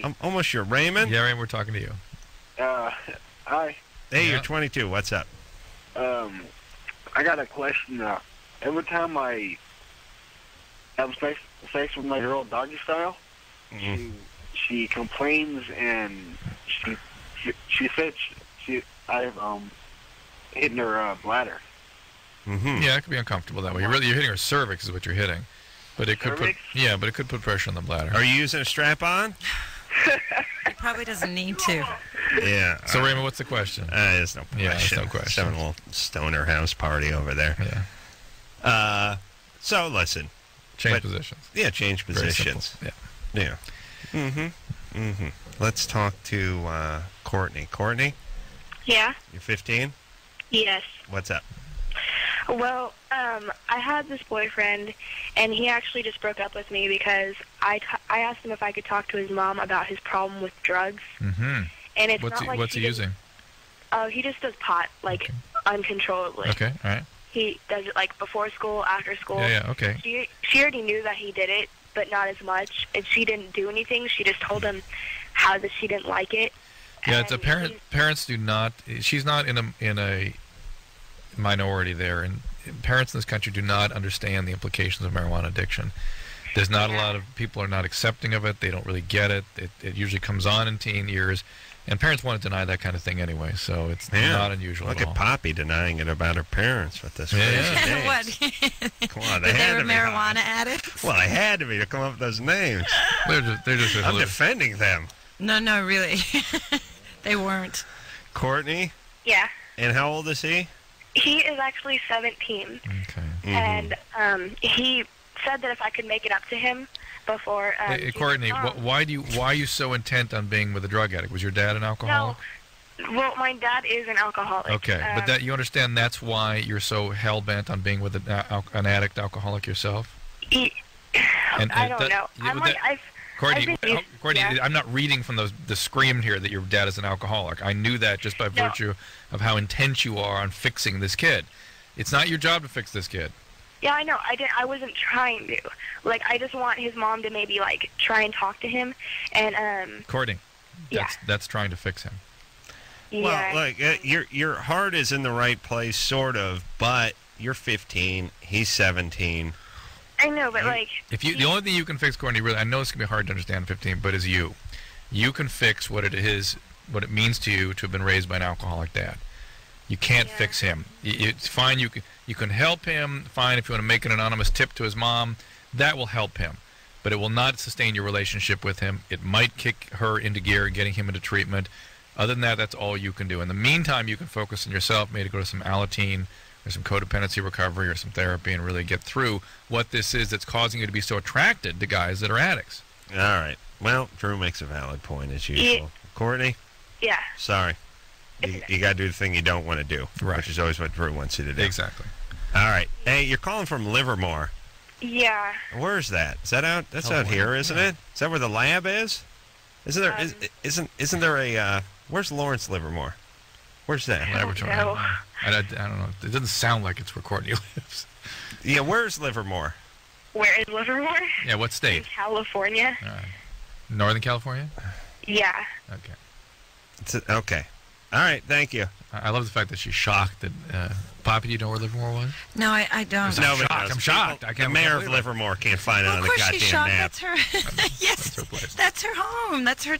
I'm almost sure. Raymond? Yeah, Raymond, we're talking to you. Hi. Hey, Yeah. you're 22. What's up? I got a question. Every time I have sex with my girl doggy style, she complains and she said I've hitting her bladder. Mm-hmm. Yeah, it could be uncomfortable that way. You're hitting her cervix is what you're hitting, but it could Cervix? put pressure on the bladder. Are you using a strap on? It probably doesn't need to. Yeah. So Raymond, what's the question? There's no question. Yeah, there's no question. Just having a little stoner house party over there. Yeah. So listen. Change positions. Yeah, change Very positions. simple. Yeah. Let's talk to Courtney. Courtney, Yeah. you're 15? Yes. What's up? Well, I had this boyfriend, and he actually just broke up with me because I asked him if I could talk to his mom about his problem with drugs. Mm-hmm. And it's What's not like what's he using? Oh, he just does pot, like, uncontrollably. Okay, all right. He does it, like, before school, after school. Yeah, okay. She already knew that he did it, but not as much, and she didn't do anything. She just told him how that she didn't like it. Yeah, it's a parents do not. She's not in a minority there, and parents in this country do not understand the implications of marijuana addiction. There's not a lot of people are not accepting of it. They don't really get it. It usually comes on in teen years, and parents want to deny that kind of thing anyway. So it's not unusual. Look at all. at Poppy denying it about her parents with this crazy names. What? Come on, They had were to be marijuana high. addicts? Well, they had to be to come up with those names. They're just I'm defending them. No, really. They weren't. Courtney, Yeah. and how old is he? He is actually 17. Okay. Mm-hmm. And he said that if I could make it up to him before... Hey, Courtney, why are you so intent on being with a drug addict? Was your dad an alcoholic? No. Well, my dad is an alcoholic. Okay, but that you understand that's why you're so hell-bent on being with an addict alcoholic yourself? I don't know. Courtney, Courtney, yeah. I'm not reading from the scream here that your dad is an alcoholic. I knew that just by virtue of how intent you are on fixing this kid. It's not your job to fix this kid. Yeah, I know. I wasn't trying to. Like, I just want his mom to maybe, like, try and talk to him. And, Courtney, that's trying to fix him. Yeah. Well, look, your heart is in the right place, sort of, but you're 15, he's 17. I know, but, like... The only thing you can fix, Courtney, really, I know it's going to be hard to understand 15, but is you. You can fix what it means to you to have been raised by an alcoholic dad. You can't fix him. It's fine. You can help him. Fine, if you want to make an anonymous tip to his mom, that will help him. But it will not sustain your relationship with him. It might kick her into gear, getting him into treatment. Other than that, that's all you can do. In the meantime, you can focus on yourself, maybe go to some Alateen or some codependency recovery or some therapy and really get through what this is that's causing you to be so attracted to guys that are addicts. All right. Well, Drew makes a valid point, as usual. Courtney, Yeah. sorry. You got to do the thing you don't want to do, Right. which is always what Drew wants you to do. Exactly. All right. Hey, you're calling from Livermore. Yeah. Where's that? Is that out? That's out here, isn't it? Is that where the lab is? Isn't there? Isn't there a? Where's Lawrence Livermore? Where's that? Laboratory. know. I don't know. It doesn't sound like it's where Courtney lives. Yeah, where's Livermore? Where is Livermore? Yeah, what In state? California. Northern California? Yeah. Okay. Okay. All right. Thank you. I love the fact that she's shocked that. Poppy, do you know where Livermore was? No, I don't. Nobody shocked. knows. I'm shocked. People- I can't the mayor of believe it. Livermore can't find it Well, on of the course goddamn she's shocked. map. That's her. Yes, That's her place. that's her home. That's her.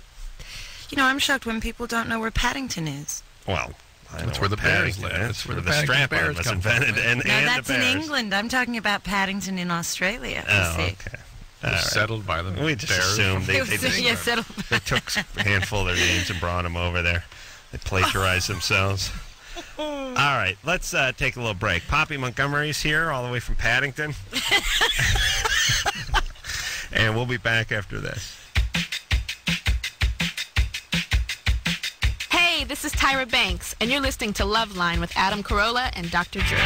You know, I'm shocked when people don't know where Paddington is. Well, I That's know where the bears Paddington live. is. That's where the the Paddington strap-on bears was come from. invented, and No, and that's the in bears. England. I'm talking about Paddington in Australia. you Oh, see. okay. All right. Settled by the We just bears. assumed they It was- just- yeah, settled. They took a handful of their names and brought them over there. They plagiarized themselves. All right, let's take a little break. Poppy Montgomery's here all the way from Paddington. And we'll be back after this. Hey, this is Tyra Banks, and you're listening to Loveline with Adam Carolla and Dr. Drew.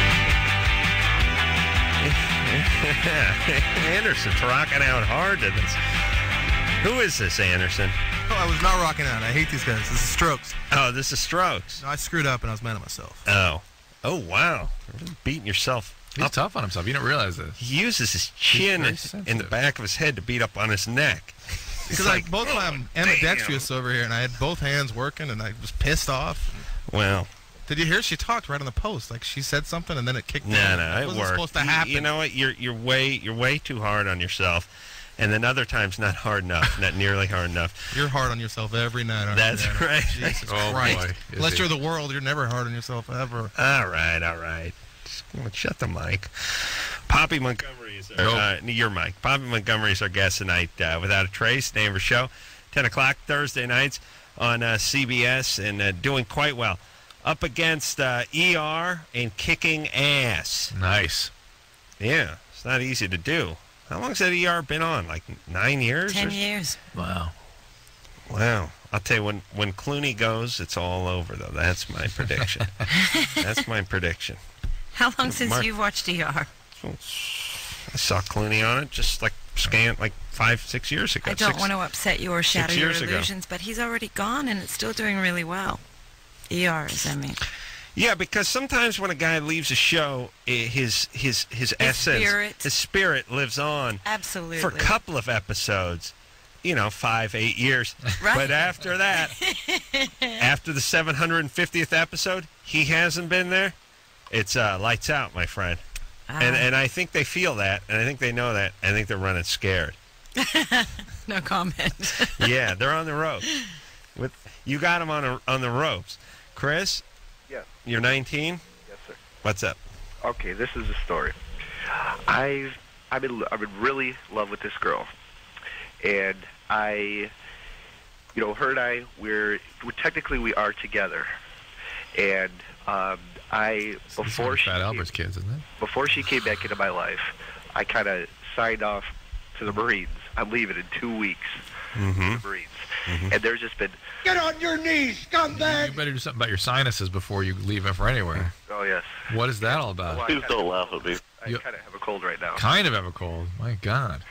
Anderson's rocking out hard to this. Who is this, Anderson? Oh, I was not rocking out. I hate these guys. This is Strokes. Oh, this is Strokes. No, I screwed up and I was mad at myself. Oh. Oh, wow. You're really beating yourself He's up. tough on himself. You don't realize this. He uses his chin very in the sensitive. back of his head to beat up on his neck. Because both of them ambidextrous over here, and I had both hands working, and I was pissed off. Well, Did you hear? She talked right on the post. Like she said something, and then it kicked. no, in. it wasn't worked. supposed to happen. You know what? You're way too hard on yourself, and then other times not hard enough, not nearly hard enough. You're hard on yourself every night. Aren't That's you, Dad? right. Jesus Oh, Christ. boy, is Unless he. you're the world, you're never hard on yourself ever. All right. Just shut the mic. Poppy Montgomery is your mic. Poppy Montgomery is our guest tonight. Without a Trace, name of her show, 10 o'clock Thursday nights on CBS, and doing quite well. Up against ER and kicking ass. Nice. Yeah, it's not easy to do. How long's that ER been on? Like 9 years? 10 years. Wow. Wow. I'll tell you, when Clooney goes, it's all over, though. That's my prediction. That's my prediction. How long since Mark- you've watched ER? I saw Clooney on it just like 5-6 years ago. I don't want to upset you or shatter your years ago. illusions, but he's already gone and it's still doing really well. ERs, I mean. Yeah, because sometimes when a guy leaves a show, his essence, his spirit lives on Absolutely. for a couple of episodes. 5-8 years. Right. But after that, after the 750th episode, he hasn't been there. It's lights out, my friend. And I think they feel that, and I think they know that. I think they're running scared. No comment. Yeah, they're on the ropes. You got them on the ropes. Chris? Yes. You're 19? Yes, sir. What's up? Okay, this is the story. I'm in really love with this girl, and her and I, we're technically we are together, and before she Fat Albert's kids, isn't it? before she came back into my life, I kind of signed off to the Marines. I'm leaving in 2 weeks. Mm-hmm. The Marines, and there's just been Get on your knees, scumbag! You better do something about your sinuses before you leave for anywhere. oh yes. What is that all about? Please don't laugh at me. I You- kind of have a cold right now. Kind of have a cold. My God.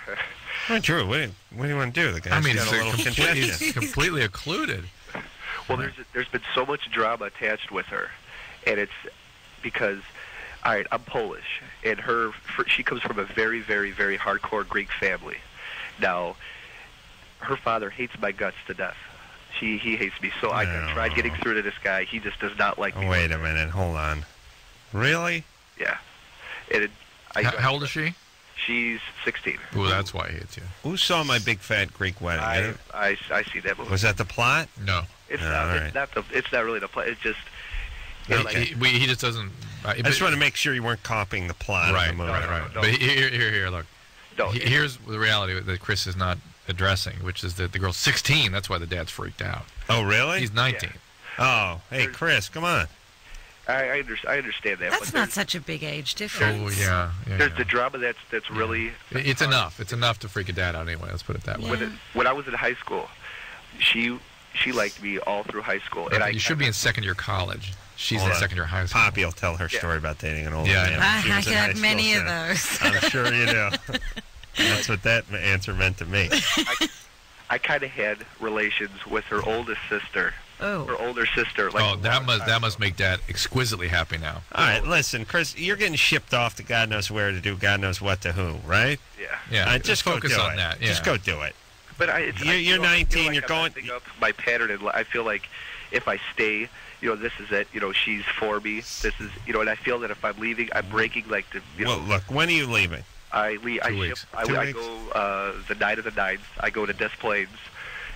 Oh, Drew, what do you want to do? The guy's got a little congestion. He's completely occluded. Well, there's been so much drama attached with her, and it's because, all right, I'm Polish, and she comes from a very, very, very hardcore Greek family. Now, her father hates my guts to death. He hates me, so I tried getting through to this guy. He just does not like me. Wait a minute, hold on. Really? Yeah. And How old is she? She's 16. Ooh, that's why he hates you. Who saw My Big Fat Greek Wedding? I see that movie. Was that the plot? No. It's No, not. all It's right. it's not really the play. It's just. He just doesn't. I just want to make sure you weren't copying the plot of the movie. Right. But here, look. No, Here's the reality that Chris is not addressing, which is that the girl's 16. That's why the dad's freaked out. Oh, really? He's 19. Oh, hey, Chris, come on. I understand that. That's but not such a big age difference. Oh, yeah. There's the drama that's really. It's enough. It's enough to freak a dad out anyway. Let's put it that way. When I was in high school, she she liked me all through high school. And you should be in second year college. She's in second year high school. Poppy will tell her story about dating an older Yeah, man. I got many of those. I'm sure you do. That's what that answer meant to me. I kind of had relations with her oldest sister. Oh. Her older sister. Like that must make Dad exquisitely happy now. All right, listen, Chris, you're getting shipped off to God knows where to do God knows what to who, right? Yeah. Yeah. Just focus go do on it. that. Yeah. Just go do it. But you're 19. Like you're going. Up my pattern, and I feel like if I stay, this is it. She's for me. This is, and I feel that if I'm leaving, I'm breaking like the. Well, look, when are you leaving? I leave. 2 weeks. I go the night of the 9th. I go to Des Plaines,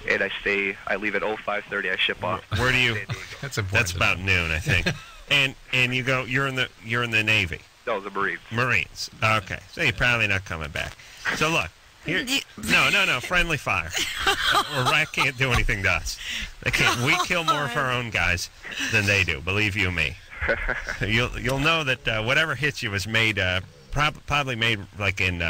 and I stay. I leave at 05:30. I ship off. Where do you? That's important. That's about noon, I think. and you go. You're in the Navy. No, the Marines. Marines. Okay, so you're probably not coming back. So look. Here, no, friendly fire. Iraq can't do anything to us. They can't. We kill more of our own guys than they do. Believe you me. You'll know that whatever hits you was made probably made like in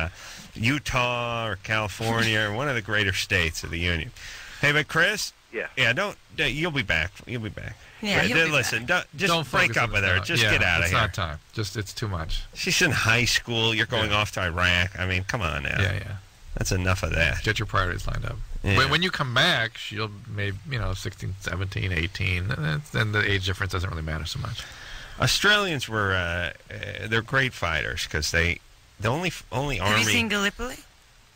Utah or California or one of the greater states of the Union. Hey, but Chris. Yeah. You'll be back. You'll be back. Yeah. Right, listen. Don't break up with her. Just get out of here. It's not time. It's too much. She's in high school. You're going off to Iraq. I mean, come on now. Yeah. That's enough of that. Get your priorities lined up. Yeah. When you come back, she'll maybe 16, 17, 18. Then the age difference doesn't really matter so much. Australians were they're great fighters because the only army. Have you seen Gallipoli?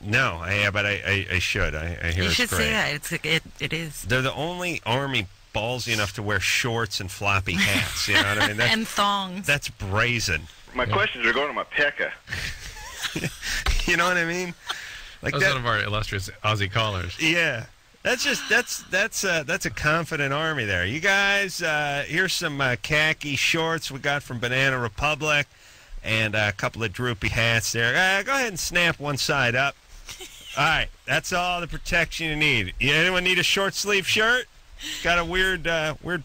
No, but I should. I hear you it's should great. see that. It is. They're the only army ballsy enough to wear shorts and floppy hats. You know what I mean? And thongs. That's brazen. My questions are going to my pecker. You know what I mean? Like That's one of our illustrious Aussie callers. Yeah. That's a confident army there. You guys, here's some khaki shorts we got from Banana Republic, and a couple of droopy hats there. Go ahead and snap one side up. All right, that's all the protection you need. Anyone need a short sleeve shirt? Got a weird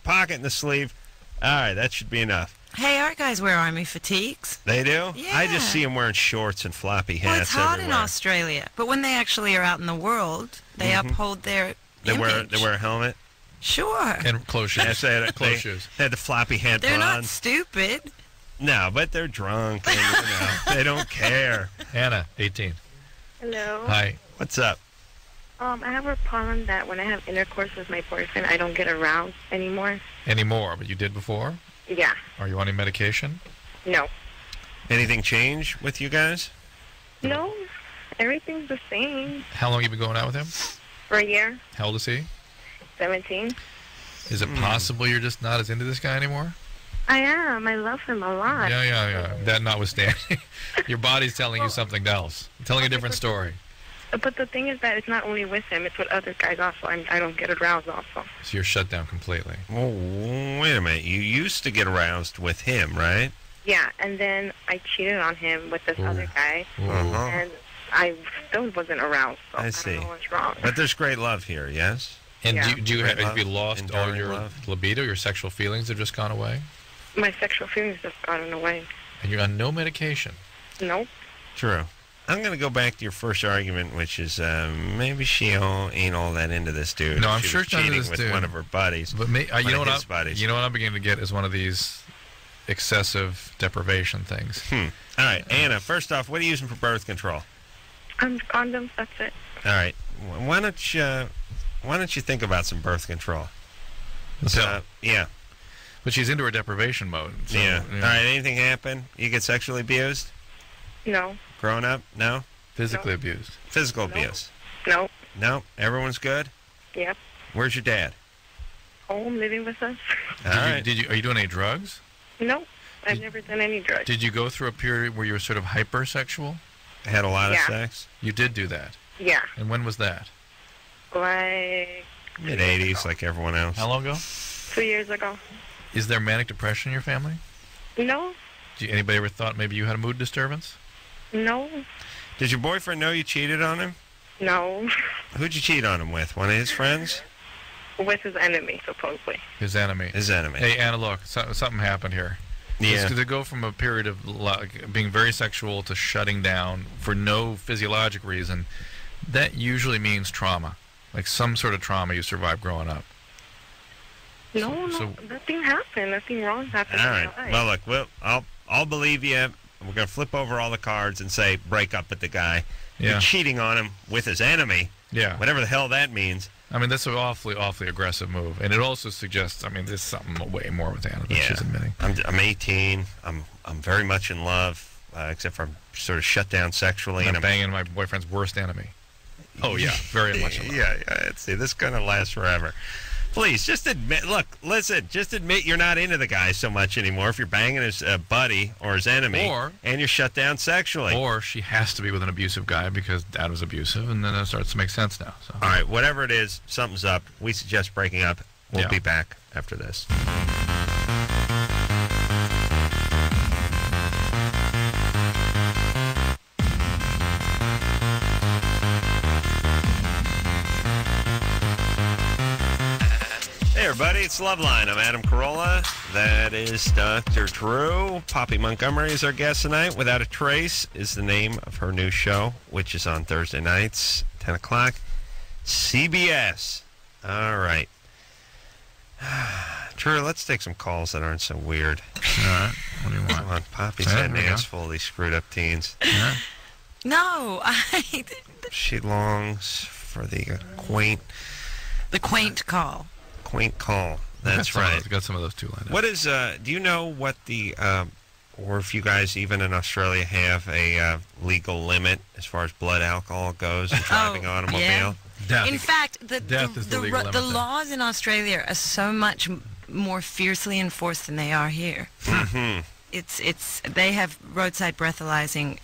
pocket in the sleeve. All right, that should be enough. Hey, our guys wear army fatigues. They do? Yeah. I just see them wearing shorts and floppy hats Well, it's hot everywhere. in Australia, but when they actually are out in the world, they uphold their image. They wear a helmet? Sure. And clothes shoes. Yes, they had the floppy hat They're on. not stupid. No, but they're drunk. And, they don't care. Anna, 18. Hello. Hi. What's up? I have a problem that when I have intercourse with my boyfriend, I don't get aroused anymore. Anymore, but you did before? Yeah. Are you on any medication? No. Anything change with you guys? No. Everything's the same. How long have you been going out with him? For a year. How old is he? 17. Is it possible you're just not as into this guy anymore? I am. I love him a lot. Yeah. That notwithstanding, your body's telling you something else. Telling a different story. But the thing is that it's not only with him, it's with other guys also. I don't get aroused also. So you're shut down completely. Oh, wait a minute. You used to get aroused with him, right? Yeah, and then I cheated on him with this other guy, and I still wasn't aroused, so I see. don't know what's wrong. But there's great love here, yes? And Yeah. have you lost all enduring your love? libido, your sexual feelings have just gone away? My sexual feelings just gotten away. And you're on no medication? Nope. True. I'm going to go back to your first argument, which is maybe she ain't all that into this dude. No, I'm She sure was she's not into cheating this with dude. one of her buddies. But you know what? Buddies. You know what I'm beginning to get is one of these excessive deprivation things. All right, Anna. First off, what are you using for birth control? Condoms. That's it. All right. Why don't you think about some birth control? Yeah. But she's into her deprivation mode. So, Yeah. All right. Anything happen? You get sexually abused? No. Growing up? No. Physically abused. Physical abuse? No. No. Everyone's good? Yep. Where's your dad? Home living with us. All right. Are you doing any drugs? No. I've never done any drugs. Did you go through a period where you were sort of hypersexual? Had a lot of Yeah. sex? You did do that. Yeah. And when was that? Like Mid-'80s, like everyone else. How long ago? 2 years ago. Is there manic depression in your family? No. Anybody ever thought maybe you had a mood disturbance? No. Did your boyfriend know you cheated on him? No. Who'd you cheat on him with? One of his friends? With his enemy, supposedly. His enemy. His enemy. Hey, Anna, look, something happened here. Yeah. To go from a period of being very sexual to shutting down for no physiologic reason, that usually means trauma. Like some sort of trauma you survived growing up. No, nothing happened. Nothing wrong happened. All in right. my life. Well, look, I'll believe you. We're going to flip over all the cards and say break up with the guy. Yeah. You're cheating on him with his enemy. Yeah. Whatever the hell that means. I mean, that's an awfully aggressive move. And it also suggests, I mean, there's something way more with Anna than she's admitting. I'm 18. I'm very much in love, except for I'm sort of shut down sexually. And I'm banging my boyfriend's worst enemy. Oh, yeah. Very much in love. Yeah. See, this is going to last forever. Please, just admit, just admit you're not into the guy so much anymore if you're banging his buddy or his enemy and you're shut down sexually. Or she has to be with an abusive guy because dad was abusive, and then it starts to make sense now. So. All right, whatever it is, something's up. We suggest breaking up. We'll be back after this. Hey everybody, it's Loveline. I'm Adam Carolla. That is Dr. Drew. Poppy Montgomery is our guest tonight. Without a Trace is the name of her new show, which is on Thursday nights, 10 o'clock, CBS. All right. Drew, let's take some calls that aren't so weird. All right. What do you want? Come on, Poppy's had an ass full of these screwed up teens. Yeah. No, She longs for the quaint call. Quaint call. That's right. Got some of those too lined up. What is, do you know what the, or if you guys even in Australia have a legal limit as far as blood alcohol goes in driving automobile? Yeah. Death. In fact, Death is the legal limit the there. laws in Australia are so much more fiercely enforced than they are here. Mm-hmm. They have roadside breathalyzing.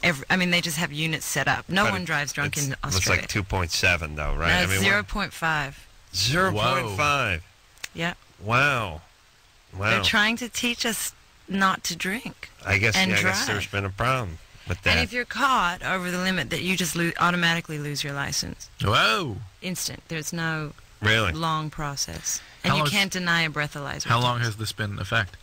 They just have units set up. No one drives drunk in Australia. It's like 2.7 though, right? No, it's 0.5. 0.5. Yeah. Wow. They're trying to teach us not to drink. I guess drive. There's been a problem with that. And if you're caught over the limit, that you just automatically lose your license. Whoa. Instant. There's no really long process. And you can't deny a breathalyzer. How long has this been in effect?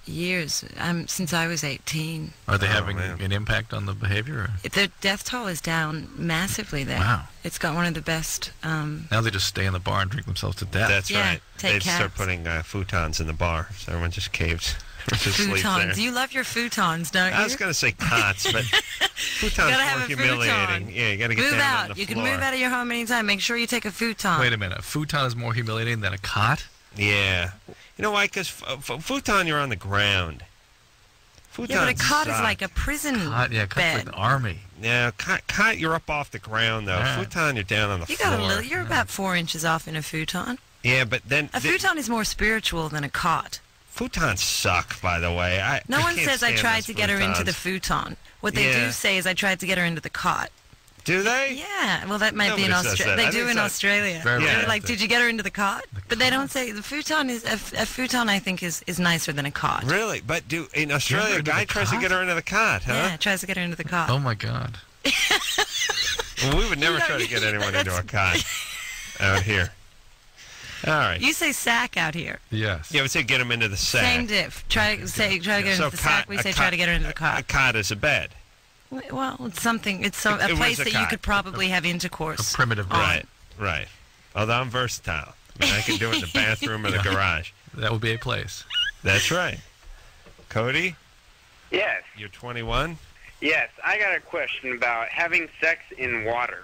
Years. Since I was 18. Are they having an impact on the behavior? The death toll is down massively there. Wow. It's got one of the best. Now they just stay in the bar and drink themselves to death. That's right. They cabs. start putting futons in the bar, so everyone just caves. Just sleeps there. Futons. You love your futons, don't you? I was going to say cots, but futons are more humiliating. Yeah, you got to get move down out. on the You floor. can move out of your home anytime. Make sure you take a futon. Wait a minute. A futon is more humiliating than a cot? Yeah. You know why? Because futon, you're on the ground. Futon Yeah, but a cot suck. is like a prison Cot's bed. like the army. Yeah, cot, you're up off the ground, though. Yeah. Futon, you're down on the You floor. got you're about 4 inches off in a futon. Yeah, but then... A futon is more spiritual than a cot. Futons suck, by the way. No one can't says I stand tried those to get her into the futons. futon. What they Yeah. do say is I tried to get her into the cot. Do they? Yeah, well, that might be in Nobody says Australia. that. I They do think in so. Australia. Very They're romantic. like, did you get her into the cot? But they don't say the futon is a futon. I think is nicer than a cot. Really? But in Australia, a into guy the tries to cot? get her into the cot, huh? Yeah, tries to get her into the cot. Oh, my God. Well, we would never try to get anyone into a cot out here. All right. You say sack out here. Yes. Yeah, I would say get him into the sack. Same diff. Try to get her into the sack. We say try to get her into the A cot. cot is a bed. Well, it's something. It's a It was place a that you cot. could probably have intercourse. A primitive on. bride. Right. Although I'm versatile. I mean, I can do it in the bathroom or the garage. That would be a place. That's right. Cody, Yes, you're 21? yes. I got a question about having sex in water,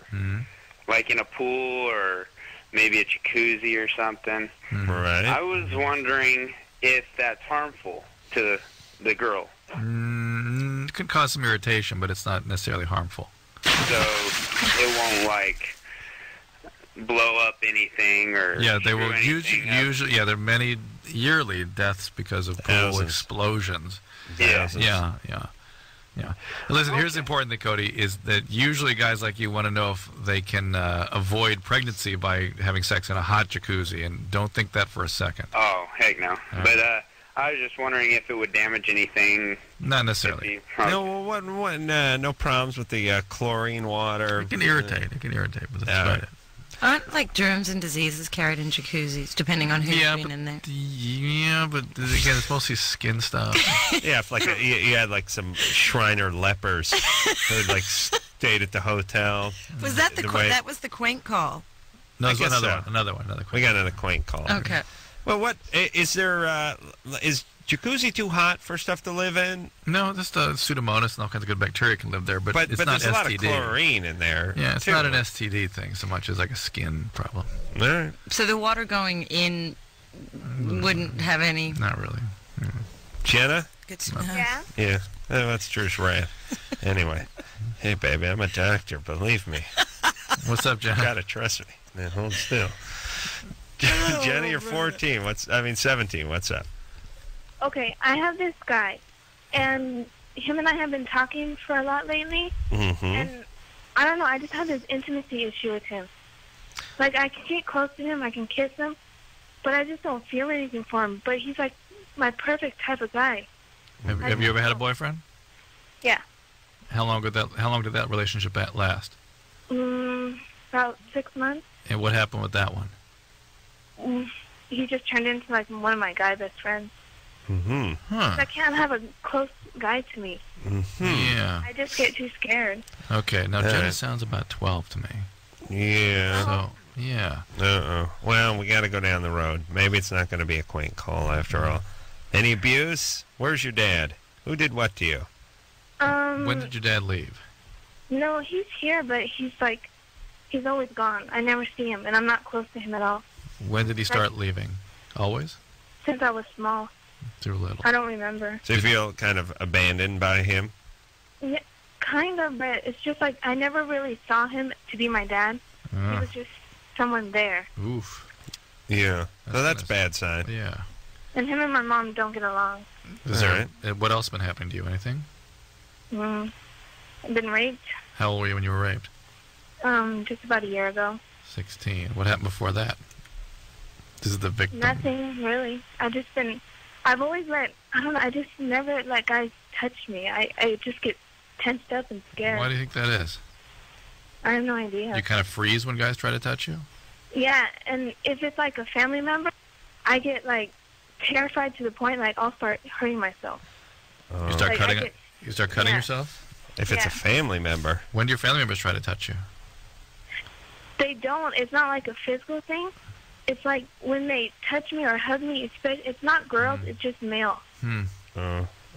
like in a pool or maybe a jacuzzi or something. Right. I was wondering if that's harmful to the girl. It could cause some irritation, but it's not necessarily harmful. So it won't, like, blow up anything or Yeah, they will screw anything up. usually. Yeah, there are many yearly deaths because of pool Thousands. explosions. Yeah. Yeah. Listen, here's the important thing, Cody, is that usually guys like you want to know if they can avoid pregnancy by having sex in a hot jacuzzi, and don't think that for a second. Oh, heck no. But I was just wondering if it would damage anything. Not necessarily. No, no problems with the chlorine water. It can irritate. But that's about it. Aren't like germs and diseases carried in jacuzzis, depending on who's been in there? Yeah, but again, it's mostly skin stuff. Yeah, if like you had like some Shriner lepers who like stayed at the hotel. Was that way- that was the quaint call? No, I there's guess another one. Another we got another quaint call. Okay. Well, what is there? Is jacuzzi too hot for stuff to live in? No, just Pseudomonas and all kinds of good bacteria can live there, but it's not there's STD. a lot of chlorine in there. Yeah, it's too. not an STD thing so much as like a skin problem. All right. So the water going in wouldn't have any. Not really. Jenna? Good to know. Yeah. Yeah, that's Drew's rant. Anyway, hey baby, I'm a doctor. Believe me. What's up, Jenna? You gotta trust me. Man, hold still. Jenna, you're 14. 17. What's up? Okay, I have this guy, and him and I have been talking for a lot lately, Mm-hmm. and I don't know, I just have this intimacy issue with him. Like, I can get close to him, I can kiss him, but I just don't feel anything for him. But he's like my perfect type of guy. Have you ever had a boyfriend? Yeah. How long did that relationship last? About 6 months. And what happened with that one? He just turned into like one of my guy best friends. Mm-hmm. Huh. I can't have a close guy to me. Mm-hmm. Yeah. I just get too scared. Okay, now Jenna sounds about 12 to me. Yeah. So, yeah. Uh-oh. Well, we got to go down the road. Maybe it's not going to be a quaint call after all. Any abuse? Where's your dad? Who did what to you? When did your dad leave? No, he's here, but he's always gone. I never see him, and I'm not close to him at all. When did he start leaving? Always? Since I was small. Too little. I don't remember. So you feel kind of abandoned by him? Yeah, kind of, but it's just like I never really saw him to be my dad. He was just someone there. Oof. Yeah. That's a bad sign. Yeah. And him and my mom don't get along. Is that right? What else been happening to you? Anything? I've been raped. How old were you when you were raped? Just about a year ago. 16. What happened before that? This is the victim. Nothing, really. I've always I just never let guys touch me. I just get tensed up and scared. Why do you think that is? I have no idea. You kind of freeze when guys try to touch you? Yeah, and if it's like a family member, I get like terrified to the point like I'll start hurting myself. You start Like, cutting You start cutting yeah. yourself? If it's a family member. When do your family members try to touch you? They don't. It's not like a physical thing. It's like when they touch me or hug me, it's not girls, it's just male.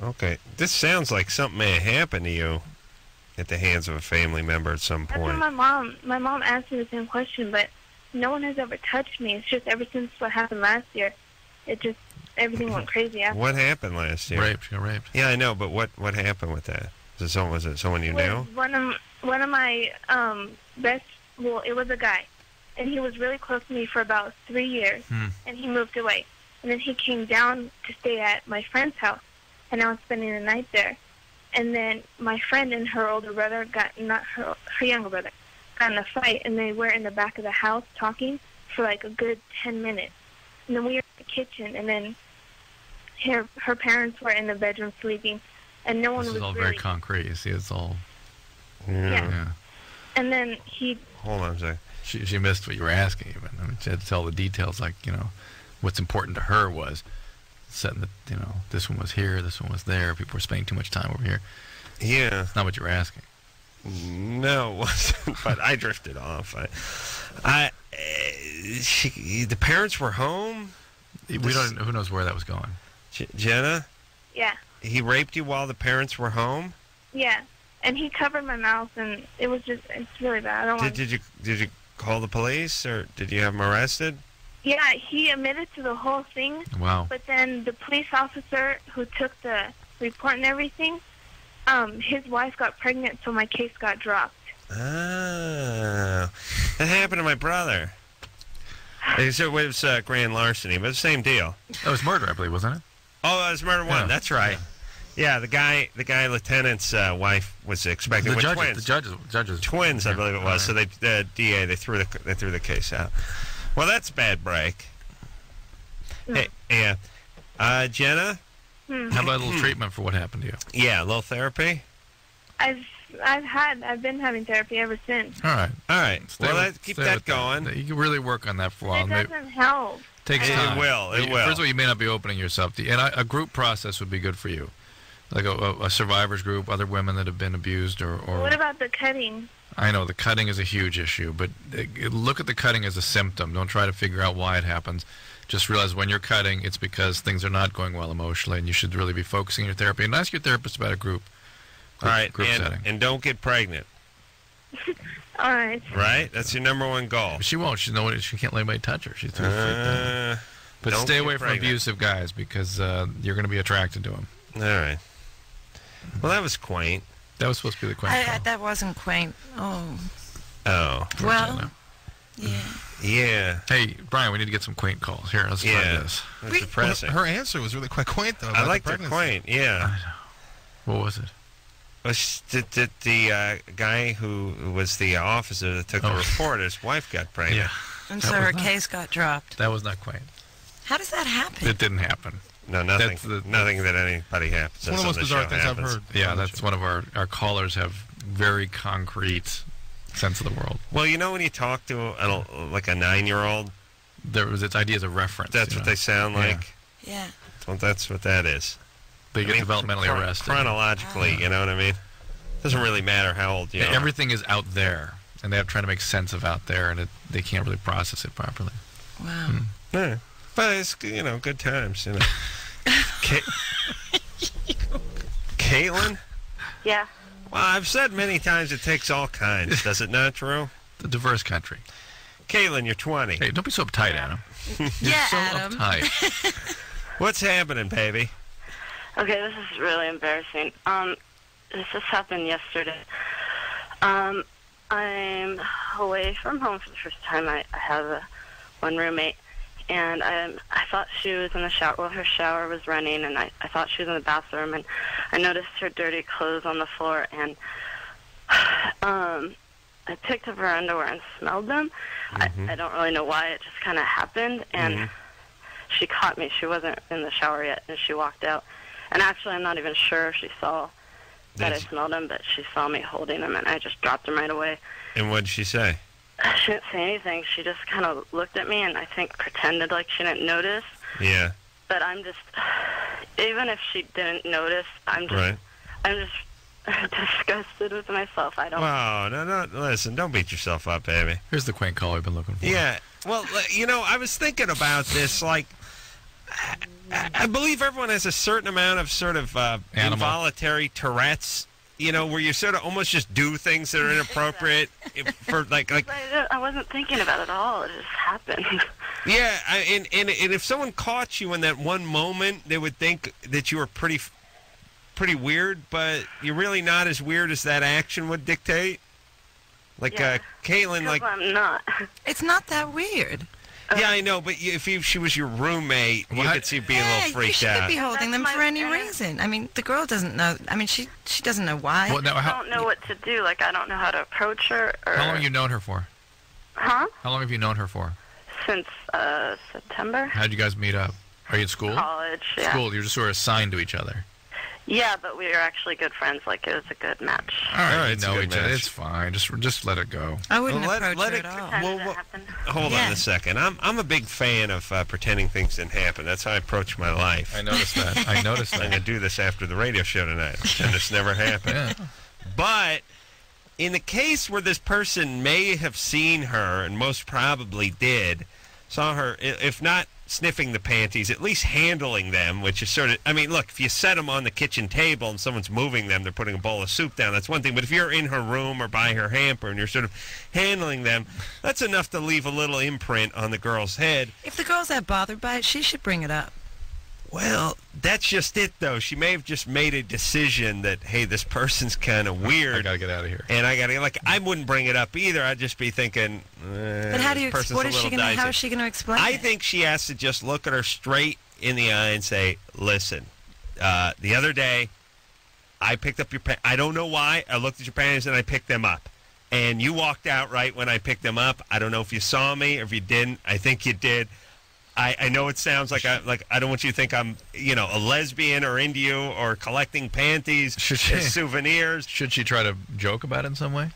Okay. This sounds like something may have happened to you at the hands of a family member at some That's what point. my mom asked me the same question, but no one has ever touched me. It's just ever since what happened last year, everything went crazy after. What happened last year? Raped. You got raped. Yeah, I know, but what happened with that? Was it someone you knew? One of my it was a guy, and he was really close to me for about 3 years, and he moved away. And then he came down to stay at my friend's house, and I was spending the night there. And then my friend and her older brother her younger brother got in a fight, and they were in the back of the house talking for like a good 10 minutes. And then we were in the kitchen, and then her parents were in the bedroom sleeping, and no one was This is all really... very concrete. You see, it's all... Yeah. And then he... Hold on a second. She missed what you were asking even. I mean, she had to tell the details, like, what's important to her was setting the, this one was here, this one was there, people were spending too much time over here. Yeah. That's not what you were asking. No, it wasn't, but I drifted off. The parents were home? We don't. Who knows where that was going? Jenna? Yeah. He raped you while the parents were home? Yeah. And he covered my mouth, and it's really bad. I don't want... Did you call the police, or did you have him arrested? Yeah, he admitted to the whole thing. Wow. But then the police officer who took the report and everything, his wife got pregnant, so my case got dropped. Oh. That happened to my brother. So it was grand larceny, but the same deal. That was murder, I believe, wasn't it? Oh, it was murder one. That's right. Yeah, the guy lieutenant's wife was expecting twins. The judges. Twins, I believe it was. So the DA they threw the case out. Well, that's a bad break. Hey, yeah. Jenna? How about a little treatment for what happened to you? Yeah, a little therapy? I've been having therapy ever since. All right. Keep that going. You can really work on that for a while. It doesn't help. Takes time. It will. First of all, you may not be opening yourself to, and a group process would be good for you, like a survivors group, other women that have been abused or. What about the cutting? I know the cutting is a huge issue, but look at the cutting as a symptom. Don't try to figure out why it happens. Just realize when you're cutting, it's because things are not going well emotionally, and you should really be focusing on your therapy. And ask your therapist about a group All right, setting. And don't get pregnant. All right. Right? That's your number one goal. She won't. She can't let anybody touch her. She's too freaked out. But don't stay get away from pregnant. abusive guys because you're going to be attracted to them. All right. Well, that was quaint. That was supposed to be the quaint call. That wasn't quaint. Oh. Oh. Well, yeah. Yeah. Hey, Brian, we need to get some quaint calls. Here, let's try this. That's depressing. Her answer was really quite quaint, though. I liked her quaint, yeah. What was it? Was the guy who was the officer that took the report, his wife got pregnant. Yeah. And so her case got dropped. That was not quaint. How does that happen? It didn't happen. No, nothing. Nothing that anybody happens. It's one of the most bizarre things I've heard. Yeah, that's one of our callers have very concrete sense of the world. Well, you know when you talk to like a 9-year-old, it's ideas of reference. That's what they sound like. Yeah. Well, that's what that is. They get developmentally arrested. Chronologically, you know what I mean? Doesn't really matter how old you are. Everything is out there, and they're trying to make sense of out there, and they can't really process it properly. Wow. Yeah. But it's, good times, Caitlin? Yeah. Well, I've said many times it takes all kinds. Does it not, Drew? The diverse country. Caitlin, you're 20. Hey, don't be so uptight, Adam. Yeah, so Adam. uptight. What's happening, baby? Okay, this is really embarrassing. This just happened yesterday. I'm away from home for the first time. I have one roommate, and I thought she was in the shower. Well, her shower was running, and I thought she was in the bathroom, and I noticed her dirty clothes on the floor, and I picked up her underwear and smelled them. Mm-hmm. I don't really know why. It just kind of happened, and she caught me. She wasn't in the shower yet, and she walked out. And actually, I'm not even sure if she saw that I smelled them, but she saw me holding them, and I just dropped them right away. And what did she say? She didn't say anything. She just kind of looked at me and I think pretended like she didn't notice. Yeah. But I'm just, even if she didn't notice, I'm just disgusted with myself. I don't. Wow, no, listen, don't beat yourself up, baby. Here's the quaint call we've been looking for. Yeah. Well, I was thinking about this, like, I believe everyone has a certain amount of sort of involuntary Tourette's, where you sort of almost just do things that are inappropriate for like. I wasn't thinking about it at all. It just happened. Yeah, and if someone caught you in that one moment, they would think that you were pretty weird, but you're really not as weird as that action would dictate. Like Caitlin, like I'm not. It's not that weird. Yeah, I know, but if she was your roommate, you could see being a little freaked you shouldn't out. be holding them for any reason. I mean, the girl doesn't know. I mean, she doesn't know why. I don't know what to do. Like, I don't know how to approach her. How long have you known her for? Huh? How long have you known her for? Since September. How'd you guys meet up? Are you in school? College, yeah. School. You're just sort of assigned to each other. Yeah, but we were actually good friends. Like, it was a good match. All right, it's a know good each other. match. It's fine. Just let it go. I wouldn't Well, approach let her it- at all. Hold on a second. I'm a big fan of pretending things didn't happen. That's how I approach my life. I noticed that. I noticed that. I'm going to do this after the radio show tonight. And this never happened. Yeah. But in the case where this person may have seen her, and most probably did, saw her, if not sniffing the panties, at least handling them, which is sort of, I mean, look, if you set them on the kitchen table and someone's moving them, they're putting a bowl of soup down, that's one thing. But if you're in her room or by her hamper and you're sort of handling them, that's enough to leave a little imprint on the girl's head. If the girl's that bothered by it, she should bring it up. Well, that's just it, though. She may have just made a decision that, hey, this person's kind of weird. I got to get out of here. And I wouldn't bring it up either. I'd just be thinking, But how do you? How is she going to explain? I think she has to just look at her straight in the eye and say, listen, the other day, I picked up your pants. I don't know why. I looked at your panties and I picked them up. And you walked out right when I picked them up. I don't know if you saw me or if you didn't. I think you did. I know it sounds like I don't want you to think I'm a lesbian or into you or collecting panties as souvenirs. Should she try to joke about it in some way?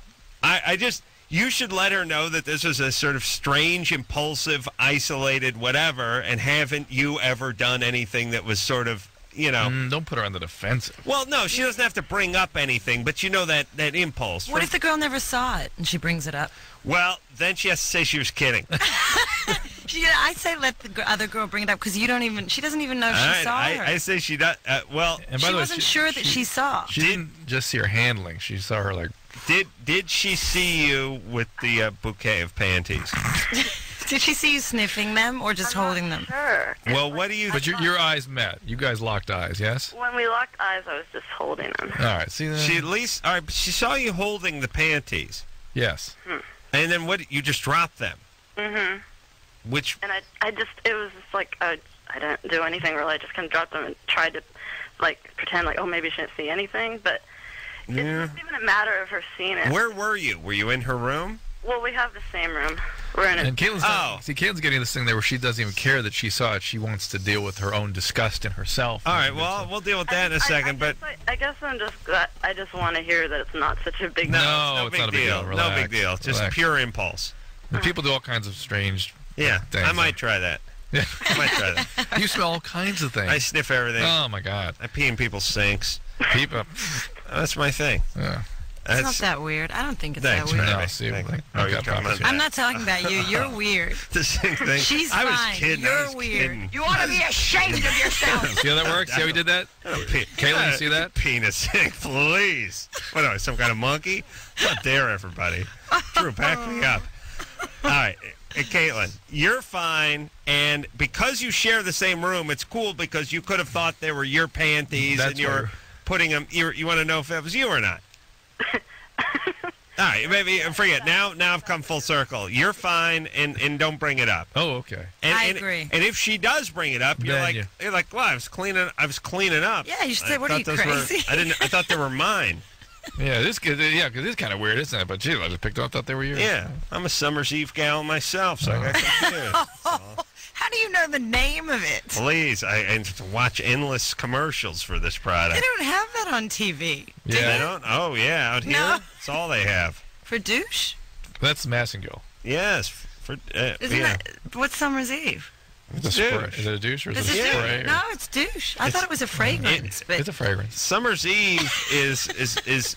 You should let her know that this was a sort of strange, impulsive, isolated whatever, and haven't you ever done anything that was sort of Don't put her on the defensive. Well, no, she doesn't have to bring up anything, but that impulse. What if the girl never saw it and she brings it up? Well, then she has to say she was kidding. I say let the other girl bring it up because she doesn't even know she saw her. I say she does. And by she the way, wasn't sure that she saw. She didn't just see her handling. She saw her like. Did she see you with the bouquet of panties? Did she see you sniffing them or just holding them? Sure. Well, what do you... But your eyes met. You guys locked eyes, yes? When we locked eyes, I was just holding them. All right, see that? She at least... All right, but she saw you holding the panties. Yes. And then what... You just dropped them. Mm-hmm. Which... And I just... It was just like... I didn't do anything really. I just kind of dropped them and tried to, pretend like, oh, maybe she didn't see anything. But it wasn't even a matter of her seeing it. Where were you? Were you in her room? Well, we have the same room. We're in it. And Caitlin's getting this thing there where she doesn't even care that she saw it. She wants to deal with her own disgust in herself. All right, well, we'll deal with that in a second. I guess I just want to hear that it's not such a big deal. No, it's not a big deal. Relax. No big deal. Just pure impulse. And people do all kinds of strange things. I might try that. Yeah, I might try that. You smell all kinds of things. I sniff everything. Oh, my God. I pee in people's sinks. That's my thing. Yeah. It's not that weird. I don't think it's that weird. No, see, I'm not talking about you. You're weird. The same thing. She's I was fine. kidding. You're weird. Kidding. You ought to be ashamed of yourself. See how that works? See how we did that? Caitlin, you see that? Penis sink, please. What am I, some kind of monkey? How dare everybody? Drew, back me up. All right. Caitlin, you're fine, and because you share the same room, it's cool because you could have thought they were your panties and you're putting them. You want to know if it was you or not? All right, maybe forget. Now I've come full circle. You're fine, and don't bring it up. Oh, okay. I agree. And if she does bring it up, you're like, well, I was cleaning up. Yeah, you should say, what are you, crazy? I thought they were mine. Yeah, because it's kind of weird, isn't it? But gee, I just picked up, thought they were yours. Yeah, I'm a Summer's Eve gal myself, so I got confused. How do you know the name of it? Please, I watch endless commercials for this product. They don't have that on TV. Yeah, they don't. Oh yeah, out here, that's all they have. For douche? That's Massengill. Yes. What's Summer's Eve? It's a spray. Is it a douche or is it a spray? No, it's douche. I thought it was a fragrance. It's a fragrance. Summer's Eve is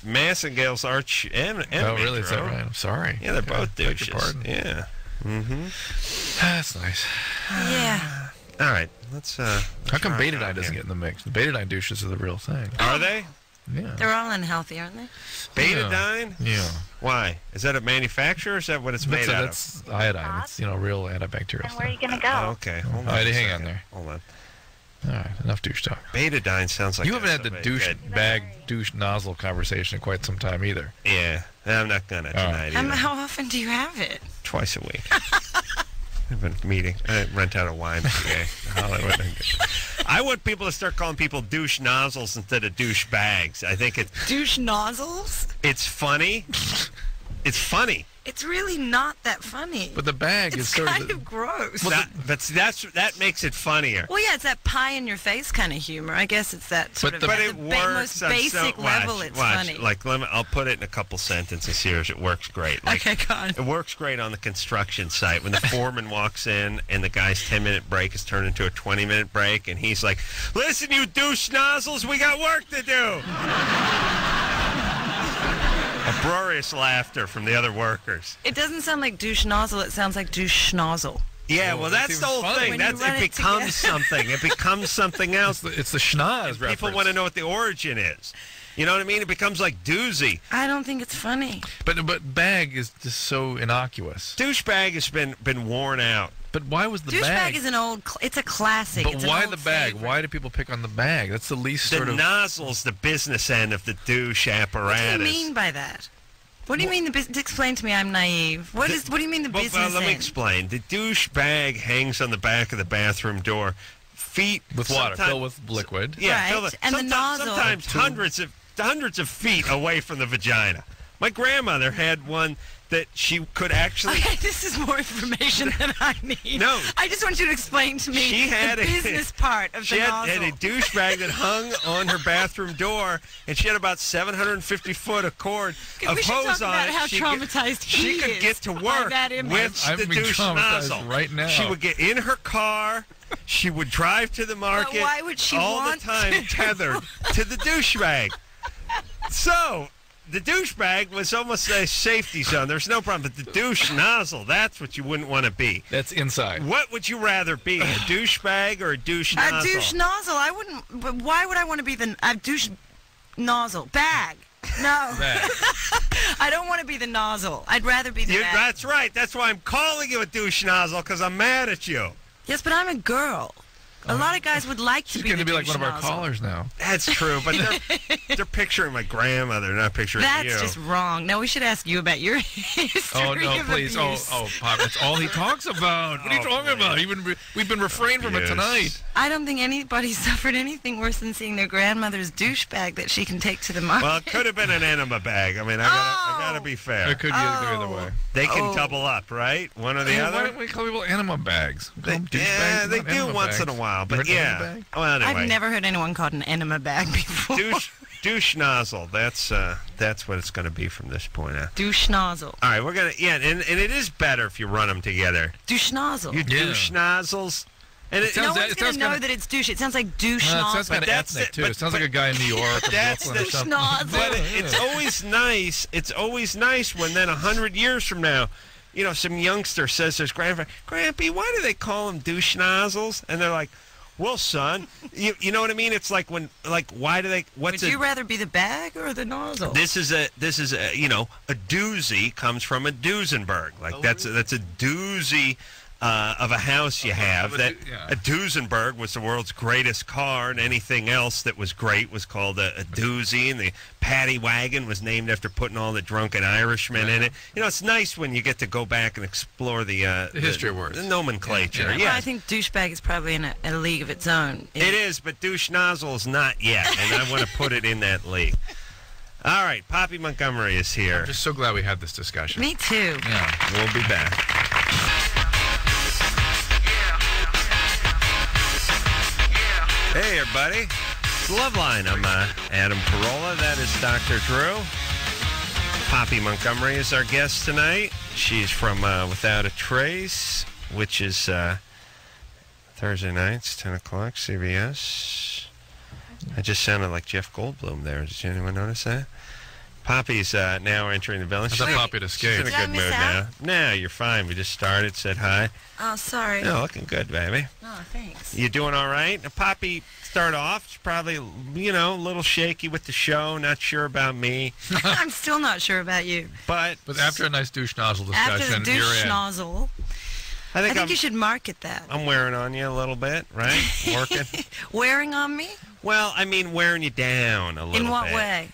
Massengale's arch enemy. Oh, really? Is that right? I'm sorry. Yeah, they're both douches. Beg your pardon. Yeah. Mm-hmm. That's nice. Yeah. All right. Let's How come betadine doesn't get in the mix? The betadine douches are the real thing. Are they? Yeah. They're all unhealthy, aren't they? Betadine? Yeah. Why? Is that a manufacturer or is that what it's made out of? That's iodine. It's, real antibacterial stuff. Where are you going to go? Okay. Hold on. Hang on there. Hold on. All right. Enough douche talk. Betadine sounds like you haven't had the douche bag, douche nozzle conversation in quite some time either. Yeah. I'm not going to tonight either. How often do you have it? Twice a week. I've been meeting. I rent out a YMCA in Hollywood. I want people to start calling people douche nozzles instead of douche bags. I think it's... Douche nozzles? It's funny. It's funny. It's really not that funny. But the bag is sort kind of gross. Well, that makes it funnier. Well, yeah, it's that pie in your face kind of humor. I guess it's that sort of but at it the works most basic level. It's funny. Like I'll put it in a couple sentences here. It works great. Like, okay, go on. It works great on the construction site when the foreman walks in and the guy's 10-minute break is turned into a 20-minute break, and he's like, "Listen, you douche nozzles, we got work to do." Uproarious laughter from the other workers. It doesn't sound like douche nozzle. It sounds like douche schnozzle. Yeah, well, that's the whole thing. It becomes something. It becomes something else. It's the schnoz reference. People want to know what the origin is. You know what I mean? It becomes like doozy. I don't think it's funny. But bag is just so innocuous. Douchebag has been worn out. But why was the bag? Douchebag is an old. It's a classic. But it's why an the old bag? favorite. Why do people pick on the bag? That's the least sort of. The nozzle's the business end of the douche apparatus. What do you mean by that? What do you mean? Explain to me. I'm naive. What do you mean the business Well, let me end? explain. The douche bag hangs on the back of the bathroom door. Feet with water, filled with liquid. Yeah, right. And the nozzle. Sometimes hundreds of feet away from the vagina. My grandmother had one that she could actually... Okay, this is more information than I need. No. I just want you to explain to me She had the business part of the nozzle. She had a douchebag that hung on her bathroom door, and she had about 750 foot of cord of we should hose talk on about it. how traumatized she he could is get to by work that image. with I'm the being douche traumatized nozzle. right now. She would get in her car. She would drive to the market. But why would she all want the time to? tethered to the douchebag? So the douchebag was almost a safety zone. There's no problem. But the douche nozzle, that's what you wouldn't want to be. That's inside. What would you rather be, a douchebag or a douche nozzle? A douche nozzle. I wouldn't. But why would I want to be a douche nozzle? Bag. No. Bag. I don't want to be the nozzle. I'd rather be the bag. That's right. That's why I'm calling you a douche nozzle, because I'm mad at you. Yes, but I'm a girl. A lot of guys would like to She's be going the to be like douche one of our nozzle. callers now. That's true, but they're picturing my grandmother, not picturing That's you. just wrong. No, we should ask you about your history Oh, no, of please. abuse. Pop, that's all he talks about. What are you talking about? We've been refrained from it tonight. I don't think anybody suffered anything worse than seeing their grandmother's douchebag that she can take to the market. Well, it could have been an enema bag. I mean, I gotta be fair. It could go either way. They can double up, right? One or the Hey, other. why don't we call people enema bags? We call them Yeah, douchebags, they not do enema once bags. in a while, You but heard of enema yeah. bag? Well, anyway. I've never heard anyone called an enema bag before. Douche nozzle. That's what it's going to be from this point on. Douche nozzle. All right, we're gonna and it is better if you run them together. Douche nozzle. You douche nozzles. And No one's going to know that it's douche. It sounds like douche It nozzle. sounds kind of ethnic, too. It sounds like a guy in New York or That's Brooklyn or the something. nozzle. But it's always nice. It's always nice when then 100 years from now, you know, some youngster says to his grandfather, "Grampy, why do they call them douche nozzles?" And they're like, "Well, son, you know what I mean? It's like why do they? Would you rather be the bag or the nozzle? This is a you know, a doozy comes from a Duesenberg. Like that's a doozy of a house you have. A Duesenberg was the world's greatest car, and anything else that was great was called a doozy. And the paddy wagon was named after putting all the drunken Irishmen in it. You know, it's nice when you get to go back and explore the history of words, the nomenclature. Well, Yeah, I think douchebag is probably in a league of its own. it is, but douche nozzle is not yet, and I want to put it in that league. All right, Poppy Montgomery is here. I'm just so glad we had this discussion. Me too. Yeah, we'll be back. Hey, everybody. It's Loveline. I'm Adam Carolla. That is Dr. Drew. Poppy Montgomery is our guest tonight. She's from Without a Trace, which is Thursday nights, 10 o'clock, CBS. I just sounded like Jeff Goldblum there. Did anyone notice that? Poppy's now entering the building. I thought Poppy had escaped. She's in a Did I good miss mood out? now. No, you're fine. We just started, said hi. Oh, sorry. No, looking good, baby. Oh, thanks. You doing all right? Now, Poppy, start off. She's probably, you know, a little shaky with the show, not sure about me. I'm still not sure about you. But after a nice douche nozzle discussion, After the douche you're in. nozzle, I think you should market that. I'm wearing on you a little bit, right? Working. Wearing on me? Well, I mean, wearing you down a little bit. In what way?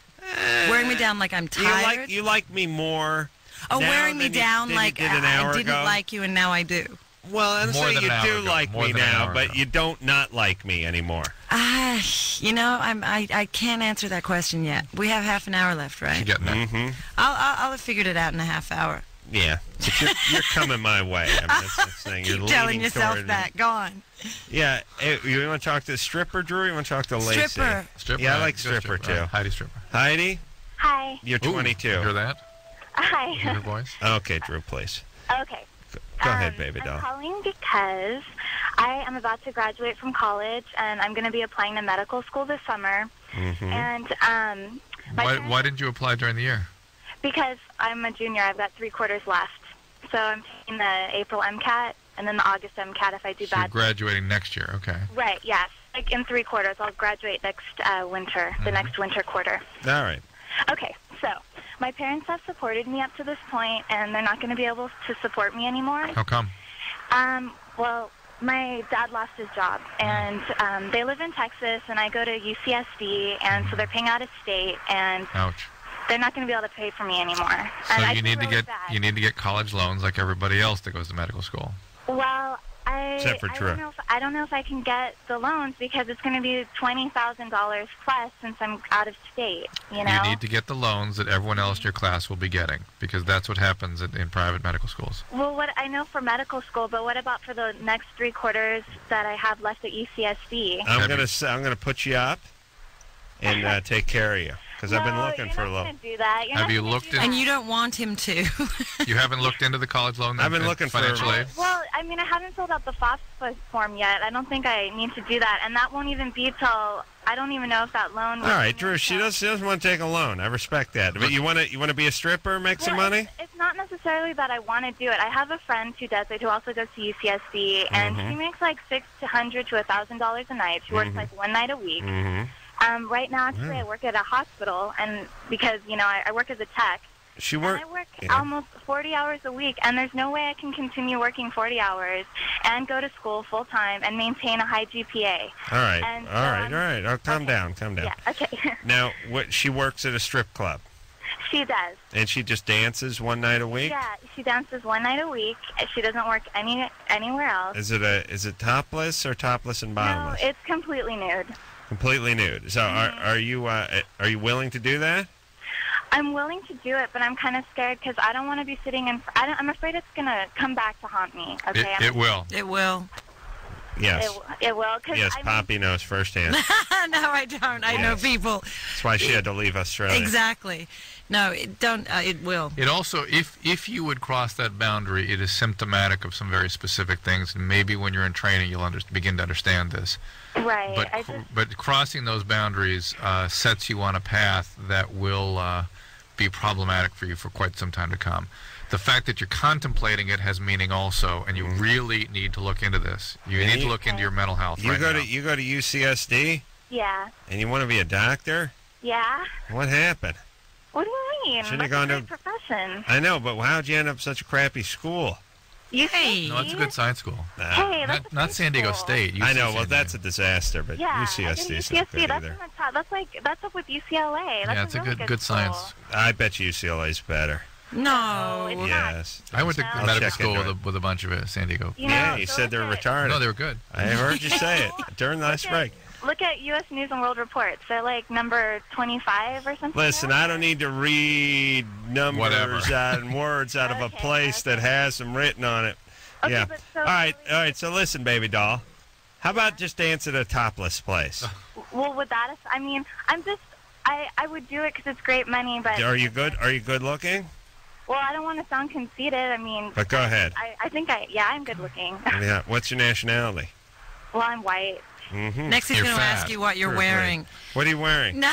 Wearing me down like I'm tired? You like me more. Oh, now wearing me than you- down than you like did an I hour didn't ago? like you and now I do. Well, I'm More saying than you an do hour ago. like More me than an now, hour but ago. you don't not like me anymore. You know, I can't answer that question yet. We have half an hour left, right? You're getting that. Mm-hmm. I'll have figured it out in a half hour. Yeah, but you're coming my way. I mean, that's the thing. You're Keep telling leaning yourself toward that. Go on. Yeah, hey, you want to talk to the stripper, Drew? Or you want to talk to Lacey? Stripper. Yeah, I like Go stripper too. Heidi stripper. Heidi, Hi. you're 22. Hear that? Hi. Hear her voice? Okay, Drew, please. Okay. Go ahead, baby I'm doll. calling because I am about to graduate from college, and I'm going to be applying to medical school this summer. Mm-hmm. And Why didn't you apply during the year? because I'm a junior, I've got 3 quarters left. So I'm taking the April MCAT and then the August MCAT if I do So you're bad. graduating next year. Okay. Right, yes. Like in 3 quarters. I'll graduate next winter, the next winter quarter. All right. Okay, so my parents have supported me up to this point, and they're not going to be able to support me anymore. How come? Well, my dad lost his job, and they live in Texas, and I go to UCSD, and so they're paying out of state, and Ouch. they're not going to be able to pay for me anymore. So And I you feel need to really get bad. you need to get college loans like everybody else that goes to medical school. Well, I Except for Drew. I don't know if I can get the loans because it's going to be $20,000 plus since I'm out of state. You know. You need to get the loans that everyone else in your class will be getting, because that's what happens in private medical schools. Well, what I know for medical school, but what about for the next 3 quarters that I have left at UCSD? I'm gonna put you up and take care of you. Because I've been looking for a loan. Do that. Have you looked in? And you don't want him to. You haven't looked into the college loan? I've been looking financial aid? Well, I mean, I haven't filled out the FOSTA form yet. I don't think I need to do that, and that won't even be till I don't even know if that loan. All right, Drew. She doesn't want to take a loan. I respect that. But you want to be a stripper, make some money? It's not necessarily that I want to do it. I have a friend who does it, who also goes to UCSD, and she makes like $600 to $1,000 a night. She works like 1 night a week. Right now, actually, I work at a hospital, and because I work as a tech. She works. I work almost 40 hours a week, and there's no way I can continue working 40 hours and go to school full time and maintain a high GPA. All right, and, all right. Oh, calm down. Yeah. Okay. Now, she works at a strip club. She does. And she just dances 1 night a week? Yeah, she dances 1 night a week. She doesn't work anywhere else. Is it topless or topless and bottomless? No, it's completely nude. Completely nude. So are you willing to do that? I'm willing to do it, but I'm kind of scared because I don't want to be sitting in. I'm afraid it's gonna come back to haunt me. Okay. It will. It will. Yes. It will. Yes, Poppy knows firsthand. No, I don't. I know people. That's why she had to leave Australia. Exactly. No, it will. It also, if you would cross that boundary, it is symptomatic of some very specific things, and maybe when you're in training, you'll begin to understand this. Right. But crossing those boundaries sets you on a path that will be problematic for you for quite some time to come. The fact that you're contemplating it has meaning also, and you really need to look into this. You need to look into your mental health You go to UCSD? Yeah. And you want to be a doctor? Yeah. What happened? What do you mean? Shouldn't have That's gone a great profession. I know, but how'd you end up such a crappy school? UCSD? No, it's a good science school. Hey, that's not San Diego State. I know. Well, that's a disaster, but Yeah, UCSD's not good that's either. in the top. That's up with UCLA. That's Yeah, it's a really good science. I bet UCLA's better. No. Yes. I went to I'll medical check school into with a bunch of San Diego. Yeah, you said they're retarded. No, they were good. I heard you say it during the last break. Look at U.S. News and World Reports. They're like number 25 or something. Listen, I don't need to read numbers and words out of a place that has them written on it. Okay, yeah. but so all right. So listen, baby doll. How about just dance at a topless place? Well, would that? I mean, I would do it because it's great money. But Are you good? Are you good looking? Well, I don't want to sound conceited. I mean. But go ahead. I think I'm good looking. Yeah. What's your nationality? Well, I'm white. Mm-hmm. Next, he's going to ask you what you're wearing. What are you wearing? No,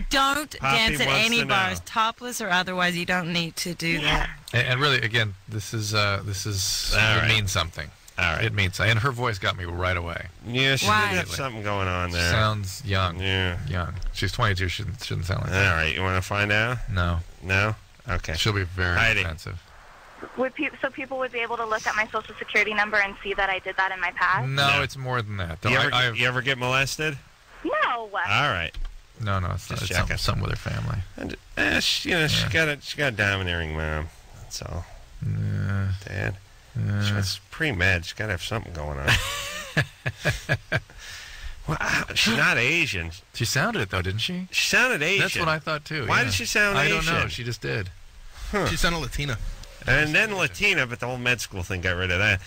don't Poppy dance at wants any to bars, know. topless or otherwise. You don't need to do that. And really, again, this is All it right. means something. All right. It means, and her voice got me right away. Yeah, she did have something going on there. Sounds young. Yeah. Young. She's 22. Shouldn't sound like All that. right. You want to find out? No. No? Okay. She'll be very Heidi. offensive. So people would be able to look at my social security number and see that I did that in my past? No, it's more than that. You ever get molested? No. All right. No, it's Just not. checking. It's something with her family. And, she got a domineering mom. That's all. Dad. She's pre-med. She's got to have something going on. Well, she's not Asian. She sounded it, though, didn't she? She sounded Asian. That's what I thought, too. Why yeah. did she sound I Asian? don't know. She just did. Huh. She sounded Latina. And then Latina, but the whole med school thing got rid of that.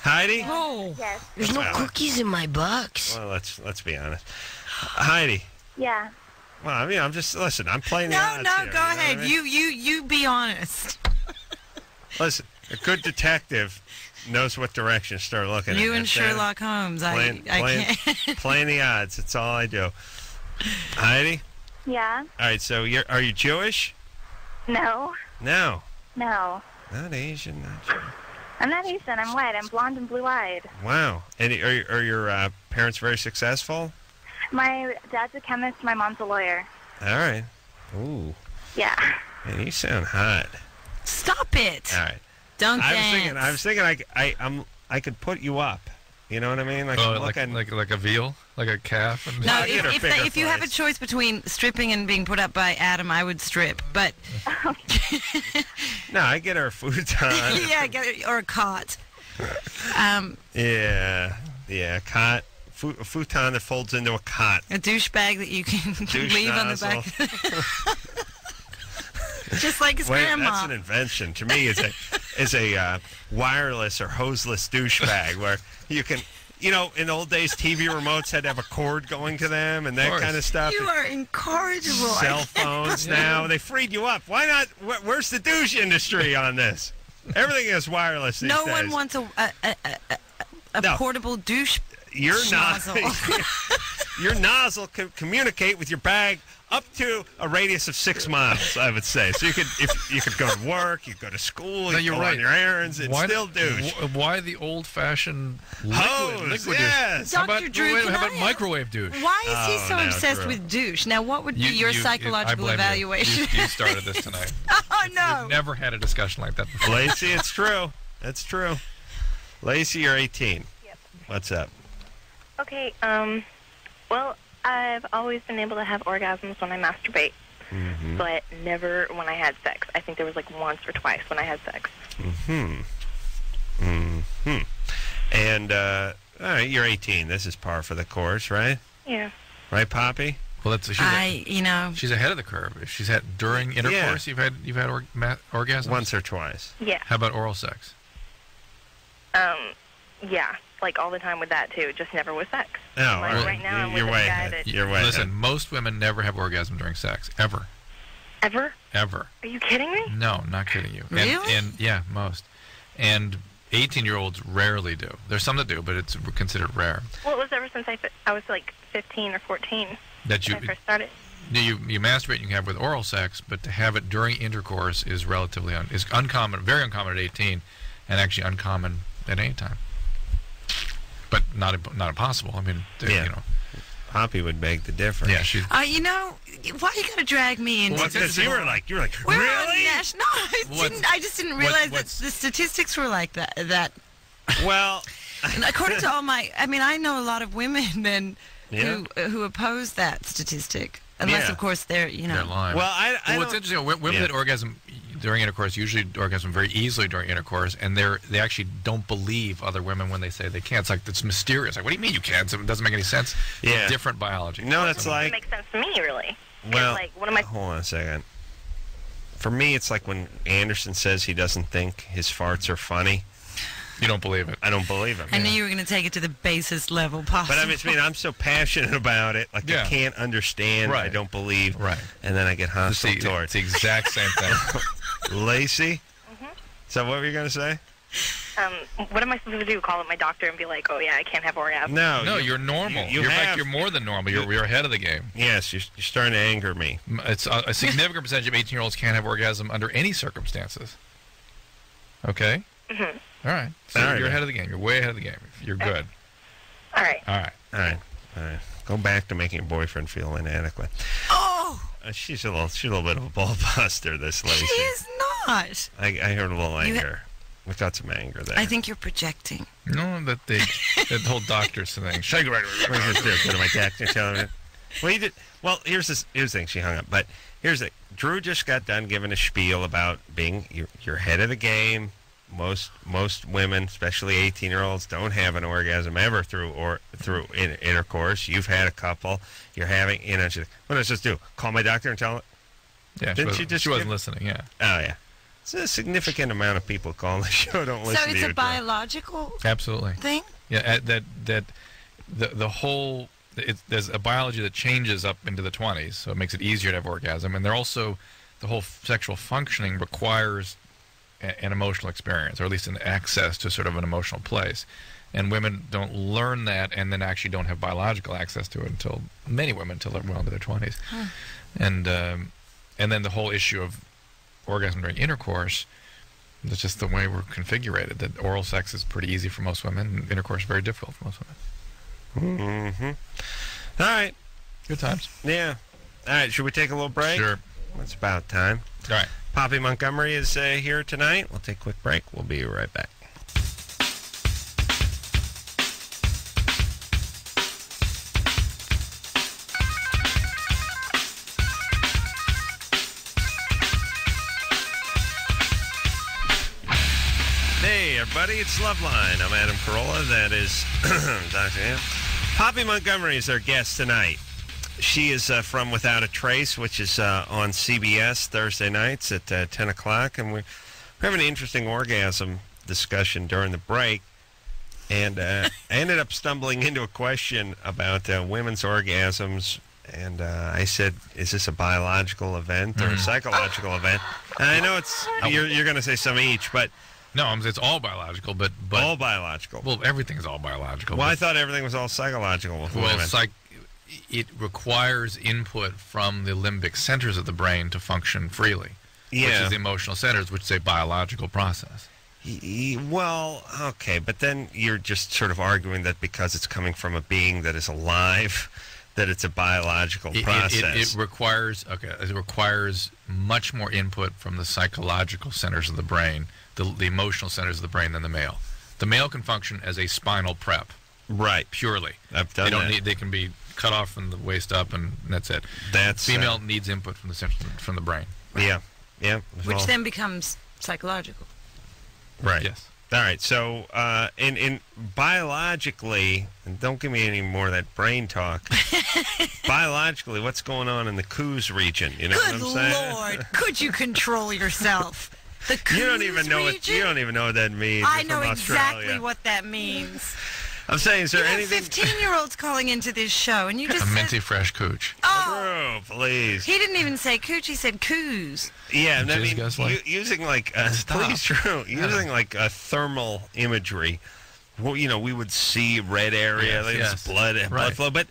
Heidi? Oh, yes. There's no cookies in my box. Well, let's be honest. Heidi. Yeah. Well, I mean, I'm playing the odds No, here, go you know what ahead. I mean? You be honest. Listen, a good detective knows what direction to start looking at. You and Understand? Sherlock Holmes. I can't. Playing the odds. That's all I do. Heidi? Yeah. All right, so are you Jewish? No. No. No. Not Asian, not Jewish. I'm not Asian. I'm white. I'm blonde and blue-eyed. Wow. And are your parents very successful? My dad's a chemist. My mom's a lawyer. All right. Ooh. Yeah. Man, you sound hot. Stop it. All right. Don't I was thinking I could put you up. You know what I mean? Like like a veal, like a calf. And No, if you have a choice between stripping and being put up by Adam, I would strip. But no, I get her a futon. yeah, or a cot. Yeah, cot. A futon that folds into a cot. A douchebag that you can leave on the back. Just like his grandma. That's an invention. To me, is a wireless or hoseless douchebag where you can, in the old days, TV remotes had to have a cord going to them and that kind of stuff. You are incorrigible. Cell phones now, they freed you up. Why not? Where's the douche industry on this? Everything is wireless these days. No one wants a portable douche. Your nozzle can communicate with your bag up to a radius of 6 miles, I would say. So you could go to work, you could go to school, you could go on your errands, and still douche. Why the old-fashioned hose? Liquid Yes. douche? How Dr. Drew, how about microwave douche? Why is he so obsessed with douche? Now, what would be your psychological evaluation? You started this tonight. Oh, no. We've never had a discussion like that before. Lacey, it's true. That's true. Lacey, you're 18. Yep. What's up? Okay, well, I've always been able to have orgasms when I masturbate, but never when I had sex. I think there was like once or twice when I had sex. And, all right, you're 18. This is par for the course, right? Yeah. Right, Poppy? Well, she's ahead of the curve. If she's had during intercourse, you've had orgasms once or twice. Yeah. How about oral sex? Yeah, like all the time with that too. Just never with sex. No, right now I'm with a guy that. You're way Listen, most women never have orgasm during sex, ever. Ever? Ever. Are you kidding me? No, not kidding you. Really? And yeah, most. And 18-year-olds rarely do. There's some that do, but it's considered rare. Well, it was ever since I was like 15 or 14 when I first started. You masturbate, you can have with oral sex, but to have it during intercourse is relatively uncommon, very uncommon at 18, and actually uncommon at any time. But not impossible. I mean, Poppy would beg the difference. Yeah, she. Why you gotta drag me into this? You were like, We're really? No, I just didn't realize that the statistics were like that. Well, according to all I know a lot of women then who oppose that statistic, unless of course they're They're lying. Well, what's interesting, women that orgasm during intercourse usually orgasm very easily during intercourse, and they actually don't believe other women when they say they can't. It's mysterious. Like, what do you mean you can't? It doesn't make any sense. Yeah. It's different biology. No, it's like. It makes sense to me, really. Well, like, what am I? Hold on a second. For me, it's like when Anderson says he doesn't think his farts are funny. You don't believe it. I don't believe him. I knew you were going to take it to the basest level possible. But I'm so passionate about it. Like, I can't understand. Right. I don't believe. Right. And then I get hostile towards. It's the exact same thing. Lacey? So what were you going to say? What am I supposed to do? Call up my doctor and be like, oh, yeah, I can't have orgasm? No, you're normal. In fact, you're more than normal. You're ahead of the game. Yes, you're starting to anger me. It's a significant percentage of 18-year-olds can't have orgasm under any circumstances. Okay? Mm-hmm. All right. So you're ahead of the game. You're way ahead of the game. You're good. All right. All right. Go back to making your boyfriend feel inadequate. Oh! She's a little bit of a ball buster, this Lacey. She is not. I heard a little anger. We got some anger there. I think you're projecting. No, that whole doctor's thing. Shake it right. What did you do? Go to my doctor and tell him. Well, you did. Well, here's the thing. She hung up. But here's the. Drew just got done giving a spiel about being you're ahead of the game. Most women, especially 18-year-olds, don't have an orgasm ever through intercourse. You've had a couple. You're having. She's like, what did I just do? Call my doctor and tell it. Yeah, she wasn't listening. Yeah. Oh yeah. It's a significant amount of people calling the show don't listen to you. So it's a biological thing? Yeah, that the whole there's a biology that changes up into the 20s, so it makes it easier to have orgasm, and they're also the whole sexual functioning requires an emotional experience, or at least an access to sort of an emotional place, and women don't learn that, and then actually don't have biological access to it until they're well into their 20s, and then the whole issue of orgasm during intercourse, that's just the way we're configured. That oral sex is pretty easy for most women, and intercourse is very difficult for most women. All right. Good times. Yeah. All right, should we take a little break? Sure. It's about time. All right. Poppy Montgomery is here tonight. We'll take a quick break. We'll be right back. Hey, everybody, it's Loveline. I'm Adam Carolla. That is Dr. M. Poppy Montgomery is our guest tonight. She is from Without a Trace, which is on CBS Thursday nights at 10 o'clock. And we're having an interesting orgasm discussion during the break. And I ended up stumbling into a question about women's orgasms. And I said, is this a biological event or a psychological event? And I know you're going to say some each, but... No, it's all biological, but all biological. Well, everything's all biological. Well, I thought everything was all psychological with women. It requires input from the limbic centers of the brain to function freely, which is the emotional centers, which is a biological process. Well, okay, but then you're just sort of arguing that because it's coming from a being that is alive, that it's a biological process. It requires much more input from the psychological centers of the brain, the emotional centers of the brain, than the male. The male can function as a spinal prep, right? Purely. I've done that. They can be cut off from the waist up, and that's it. Female needs input from the brain. Yeah. Which then becomes psychological. Right. Yes. All right. So, in biologically, and don't give me any more of that brain talk. Biologically, what's going on in the Coos region? You know what I'm saying? Good Lord, could you control yourself? The Coos You don't even know what that means. I know from exactly Australia. what that means. I'm saying, is there anything? 15-year-olds calling into this show, and you just a said, minty fresh cooch. Oh, please. He didn't even say cooch; he said coos. Yeah, I mean, using like please, true, using like thermal imagery. Well, we would see red area, blood flow. But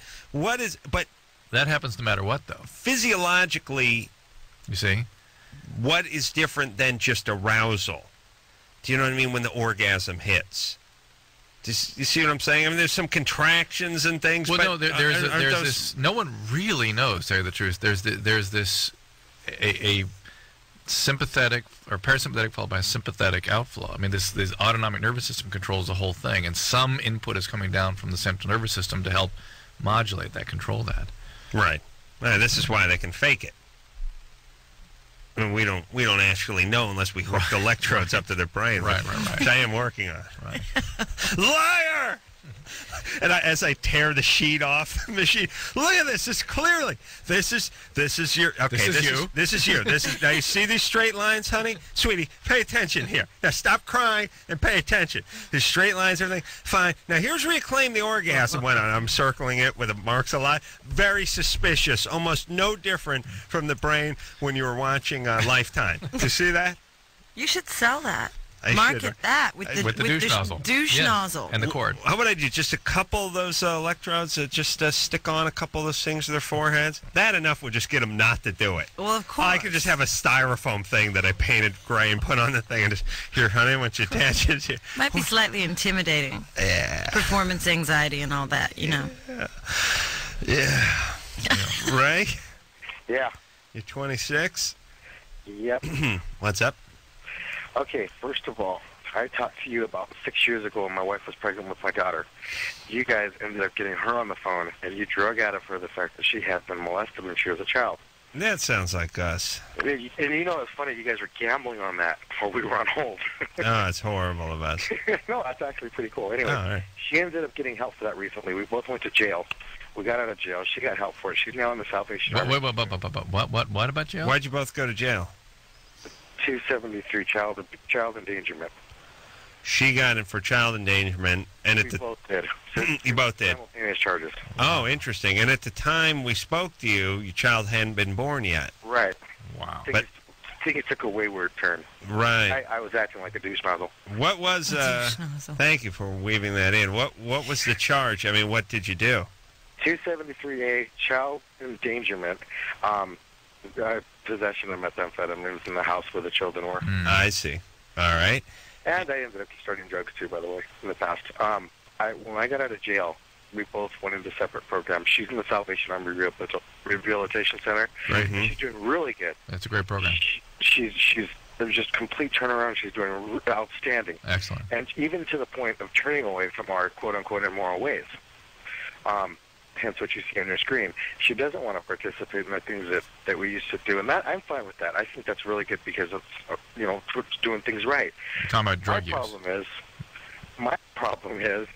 that happens no matter what, though. Physiologically, you see, what is different than just arousal? Do you know what I mean? When the orgasm hits. You see what I'm saying? I mean, there's some contractions and things. Well, but no, there's this. No one really knows, to tell you the truth. There's this a sympathetic or parasympathetic followed by a sympathetic outflow. I mean, this autonomic nervous system controls the whole thing, and some input is coming down from the central nervous system to help modulate that, control that. Right. This is why they can fake it. I mean, we don't actually know unless we hook the electrodes up to their brain. Right. Which I am working on. Right. Liar! And as I tear the sheet off the machine, look at this. This is your. Okay, this is you. Now you see these straight lines, honey, sweetie. Pay attention here. Now stop crying and pay attention. These straight lines, everything fine. Now here's where you claim the orgasm went on. I'm circling it with the marks a lot. Very suspicious. Almost no different from the brain when you were watching Lifetime. Do you see that? You should sell that. Market that with the douche nozzle. Douche nozzle. And the cord. How about I do just a couple of those electrodes that just stick on a couple of those things to their foreheads? That enough would just get them not to do it. Well, of course. I could just have a styrofoam thing that I painted gray and put on the thing and just, here, honey, I want you to attach it to. Might be slightly intimidating. Yeah. Performance anxiety and all that, Yeah. Ray? Yeah. You're 26? Yep. What's up? Okay, first of all, I talked to you about 6 years ago when my wife was pregnant with my daughter. You guys ended up getting her on the phone, and you drug out of her the fact that she had been molested when she was a child. That sounds like us. And it's funny, you guys were gambling on that while we were on hold. Oh, it's horrible of us. No, that's actually pretty cool. Anyway, right. She ended up getting help for that recently. We both went to jail. We got out of jail. She got help for it. She's now in the Salvation Army. What about jail? Why'd you both go to jail? 273 child endangerment. She got it for child endangerment, and we both did. You both did. Simultaneous charges. Oh, interesting. And at the time we spoke to you, your child hadn't been born yet. Right. Wow. I think it took a wayward turn. Right. I was acting like a douche nozzle. What was? Thank you for weaving that in. What was the charge? I mean, what did you do? 273A, child endangerment. Possession of methamphetamines in the where the children were. I see. All right. And I ended up starting drugs too, by the way, in the past. When I got out of jail, we both went into separate programs. She's in the Salvation Army Rehabilitation Center. Right. She's doing really good. That's a great program. There's just complete turnaround. She's doing outstanding. Excellent. And even to the point of turning away from our quote-unquote immoral ways. hence what you see on your screen. She doesn't want to participate in the things that we used to do, and that I'm fine with that. I think that's really good because it's doing things right. You're talking about drug use. My problem is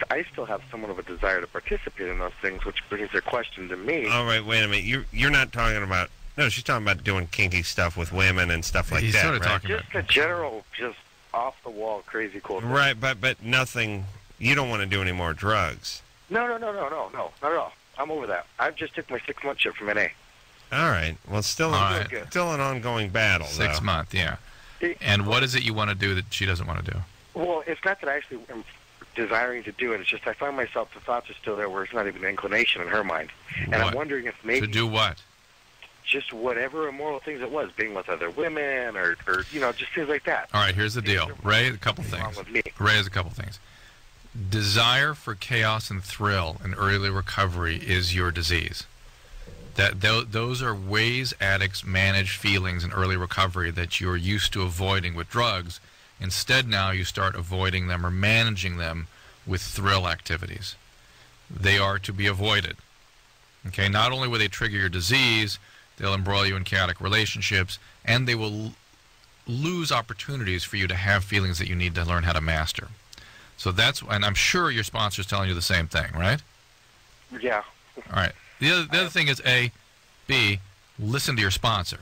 I still have somewhat of a desire to participate in those things, which brings their question to me. All right, wait a minute. You're not talking about... No, she's talking about doing kinky stuff with women and stuff like that, right? Just a general, just off-the-wall, crazy cool thing. Right, but nothing... You don't want to do any more drugs. No, not at all. I'm over that. I just took my 6-month ship from NA. All right. Well, still an ongoing battle, 6 months, yeah. And what is it you want to do that she doesn't want to do? Well, it's not that I actually am desiring to do it. It's just I find myself, the thoughts are still there where it's not even an inclination in her mind. And I'm wondering if maybe... To do what? Just whatever immoral things it was, being with other women or just things like that. All right, here's the deal. Ray, a couple things. Ray has a couple things. Desire for chaos and thrill in early recovery is your disease. Those are ways addicts manage feelings in early recovery that you're used to avoiding with drugs. Instead, now you start avoiding them or managing them with thrill activities. They are to be avoided. Okay, not only will they trigger your disease, they'll embroil you in chaotic relationships, and they will lose opportunities for you to have feelings that you need to learn how to master. So that's, and I'm sure your sponsor's telling you the same thing, right? Yeah. All right. The other thing is B, listen to your sponsor.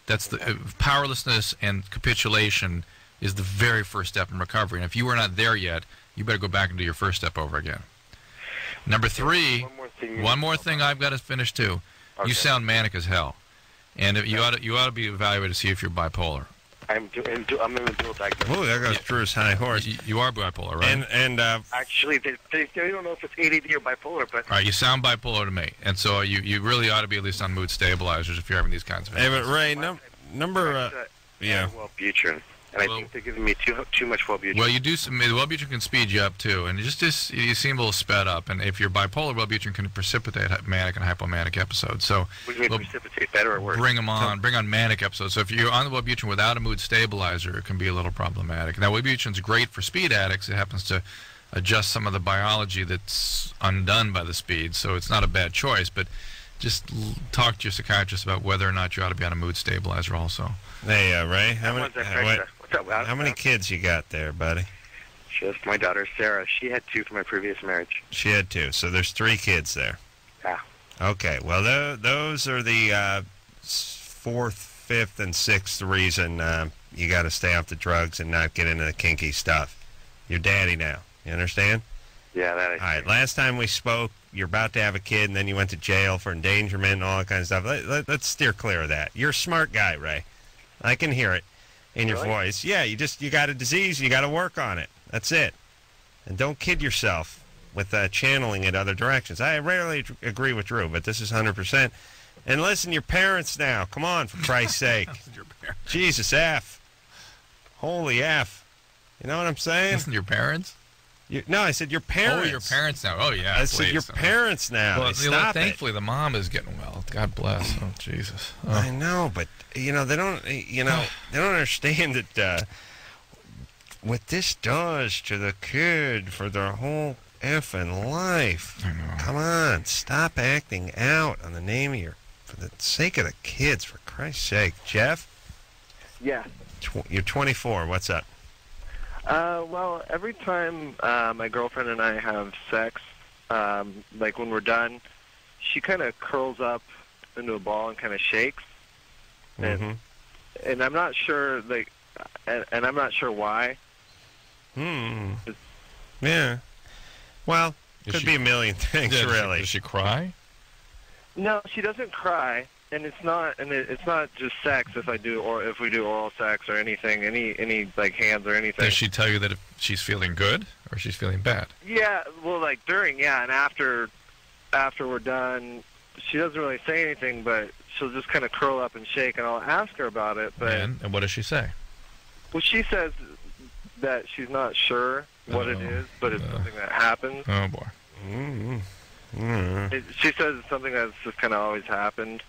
That's the powerlessness and capitulation is the very first step in recovery. And if you are not there yet, you better go back and do your first step over again. Number 3, one more thing I've got to finish too. Okay. You sound manic as hell, and you ought to be evaluated to see if you're bipolar. I'm in a dual diagnosis. Oh, there goes Drew's high horse. You are bipolar, right? And actually, they don't know if it's ADD or bipolar, but... All right, you sound bipolar to me, and so you really ought to be at least on mood stabilizers if you're having these kinds of... Hey, but Ray, number... yeah. Wellbutrin, and I think they're giving me too much Wellbutrin. Well, you do some... Wellbutrin can speed you up, too, and you seem a little sped up, and if you're bipolar, Wellbutrin can precipitate manic and hypomanic episodes, so... What do you mean precipitate, better or worse? Bring on manic episodes. So if you're on the Wellbutrin without a mood stabilizer, it can be a little problematic. Now, Wellbutrin's great for speed addicts. It happens to adjust some of the biology that's undone by the speed, so it's not a bad choice, but just talk to your psychiatrist about whether or not you ought to be on a mood stabilizer also. Hey, Ray, how many kids you got there, buddy? Just my daughter, Sarah. She had 2 from my previous marriage. She had 2, so there's 3 kids there. Yeah. Okay, well, those are the 4th, 5th, and 6th reason you got to stay off the drugs and not get into the kinky stuff. You're daddy now. You understand? Yeah, that I see. All right, last time we spoke, you're about to have a kid, and then you went to jail for endangerment and all that kind of stuff. Let's steer clear of that. You're a smart guy, Ray. I can hear it in your voice. Yeah, you got a disease. You got to work on it. That's it. And don't kid yourself with channeling it other directions. I rarely agree with Drew, but this is 100%. And listen, your parents now. Come on, for Christ's sake. Jesus F. Holy F. You know what I'm saying? Listen to your parents? No, I said your parents. Oh, your parents now. Oh, yeah. I said your parents now. Well, thankfully, the mom is getting well. God bless. Oh, Jesus. Oh. I know, but they don't. They don't understand that what this does to the kid for their whole effing life. I know. Come on, stop acting out on the name of for the sake of the kids, for Christ's sake, Jeff. Yeah. You're 24. What's up? Well, every time my girlfriend and I have sex, like when we're done, she kind of curls up into a ball and kind of shakes. And I'm not sure, and I'm not sure why. Yeah. Well, could be a million things, really. Does she cry? No, she doesn't cry. And it's not just sex if we do oral sex or anything, any like hands or anything. Does she tell you that if she's feeling good or she's feeling bad? Yeah, well, like during, and after we're done, she doesn't really say anything, but she'll just kind of curl up and shake, and I'll ask her about it. But and what does she say? Well, she says that she's not sure what it is, but it's something that happens. Oh boy. She says it's something that's just kind of always happened.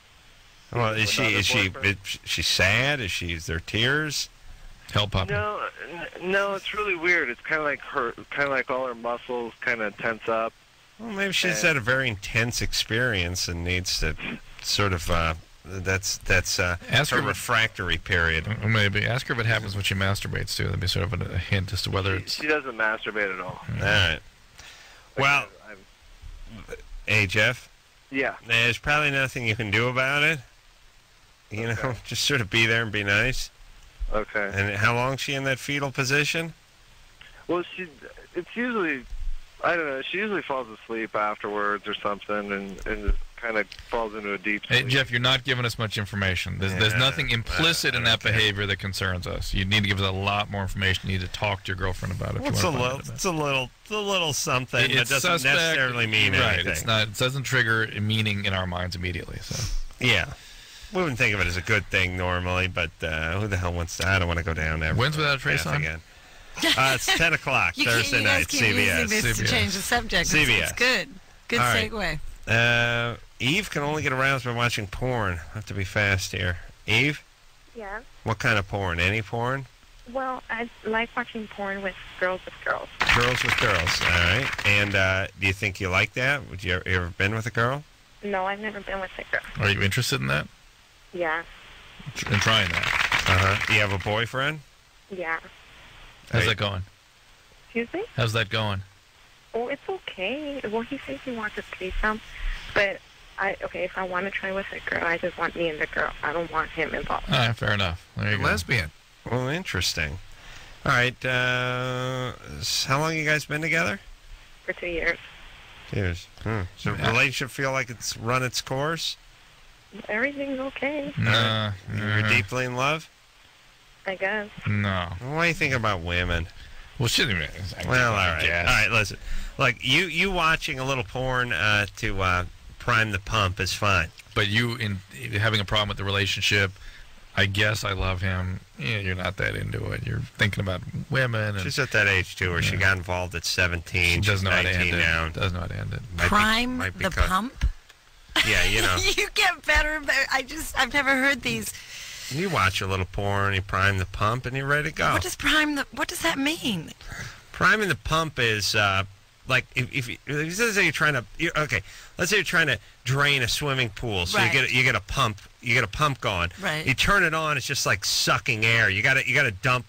Well, is she sad? Is there tears? Help, Poppy. No, it's really weird. It's kind of like all her muscles kind of tense up, Well, maybe she's had a very intense experience and needs to sort of, that's Ask her her- refractory period. Maybe. Ask her if it happens when she masturbates, too. That'd be sort of a hint as to whether it's... She doesn't masturbate at all. All right. Well, hey, Jeff. Yeah. There's probably nothing you can do about it. You know, just sort of be there and be nice. Okay. And how long is she in that fetal position? Well, it's usually, I don't know, she usually falls asleep afterwards or something and just kind of falls into a deep sleep. Hey, Jeff, you're not giving us much information. There's nothing implicit in that behavior that concerns us. You need to give us a lot more information. You need to talk to your girlfriend about it. Well, it's a little something. It doesn't suspect, necessarily mean right, anything. It's not. It doesn't trigger a meaning in our minds immediately. So yeah, we wouldn't think of it as a good thing normally, but who the hell wants to? I don't want to go down there. When's Without a Trace on? Again. It's 10 o'clock Thursday night. You guys keep CBS. using this to change the subject. It's good. Good All right. segue. Eve can only get aroused by watching porn. I have to be fast here. Eve, Yeah. what kind of porn? Any porn? Well, I like watching porn with girls. Girls with girls. All right. And do you think you like that? Would you ever been with a girl? No, I've never been with a girl. are you interested in that? Yeah. In trying that? Do you have a boyfriend? Yeah. How's that going? Excuse me? How's that going? Oh, it's okay. Well, he says he wants a threesome, but if I want to try with a girl, I just want me and the girl. I don't want him involved. All right, fair enough. There you go. Lesbian. Well, interesting. All right. How long you guys been together? For 2 years. Years. So relationship feel like it's run its course? Everything's okay. No. You're deeply in love? I guess. No. What do you think about women? Well, she didn't. Well, all right. All right, listen. Like, you watching a little porn to prime the pump is fine. But you having a problem with the relationship, I guess I love him. Yeah, you're not that into it. You're thinking about women. And, she's at that age, too, where she got involved at 17. She does not She's 19 end now. it. Does not end it. Prime the pump? Yeah, you know. You get better. I've never heard these. You watch a little porn, you prime the pump, and you're ready to go. What does that mean? Priming the pump is like if let's say you're trying to let's say you're trying to drain a swimming pool, so Right. you get a pump going. Right. You turn it on, it's just like sucking air. You got to dump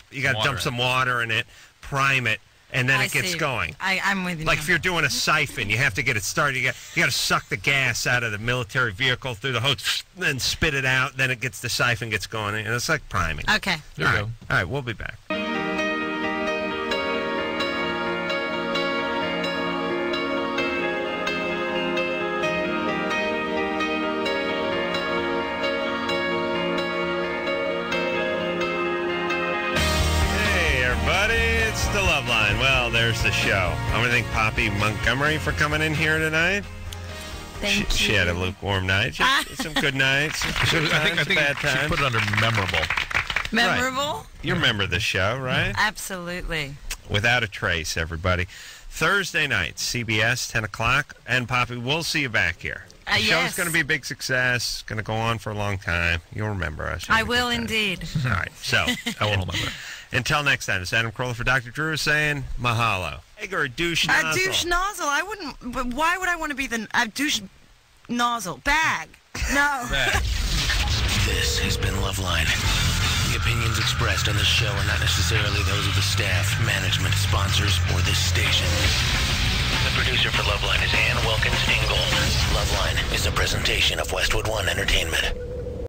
some water in it, prime it, and then I it gets see. going. I'm with you. Like if you're doing a siphon, you have to get it started. You got to suck the gas out of the military vehicle through the hose, then spit it out. Then the siphon gets going, and it's like priming. Okay. There we go. All right, we'll be back. Hey, everybody, it's the Loveline. Well, there's the show. I want to thank Poppy Montgomery for coming in here tonight. Thank She had a lukewarm night. She had some good nights. Some I think bad she times. put it under memorable. Memorable? You remember the show, right? Absolutely. Without a Trace, everybody. Thursday night, CBS, 10 o'clock. And, Poppy, we'll see you back here. The show's yes. going to be a big success. Going to go on for a long time. You'll remember us. I will indeed. All right. So, I won't remember. Until next time, it's Adam Carolla for Dr. Drew saying mahalo. Or a douche nozzle. A douche nozzle. I wouldn't. But why would I want to be a douche nozzle? Bag. No. This has been Loveline. The opinions expressed on this show are not necessarily those of the staff, management, sponsors, or this station. The producer for Loveline is Ann Wilkins Ingold. Loveline is a presentation of Westwood One Entertainment.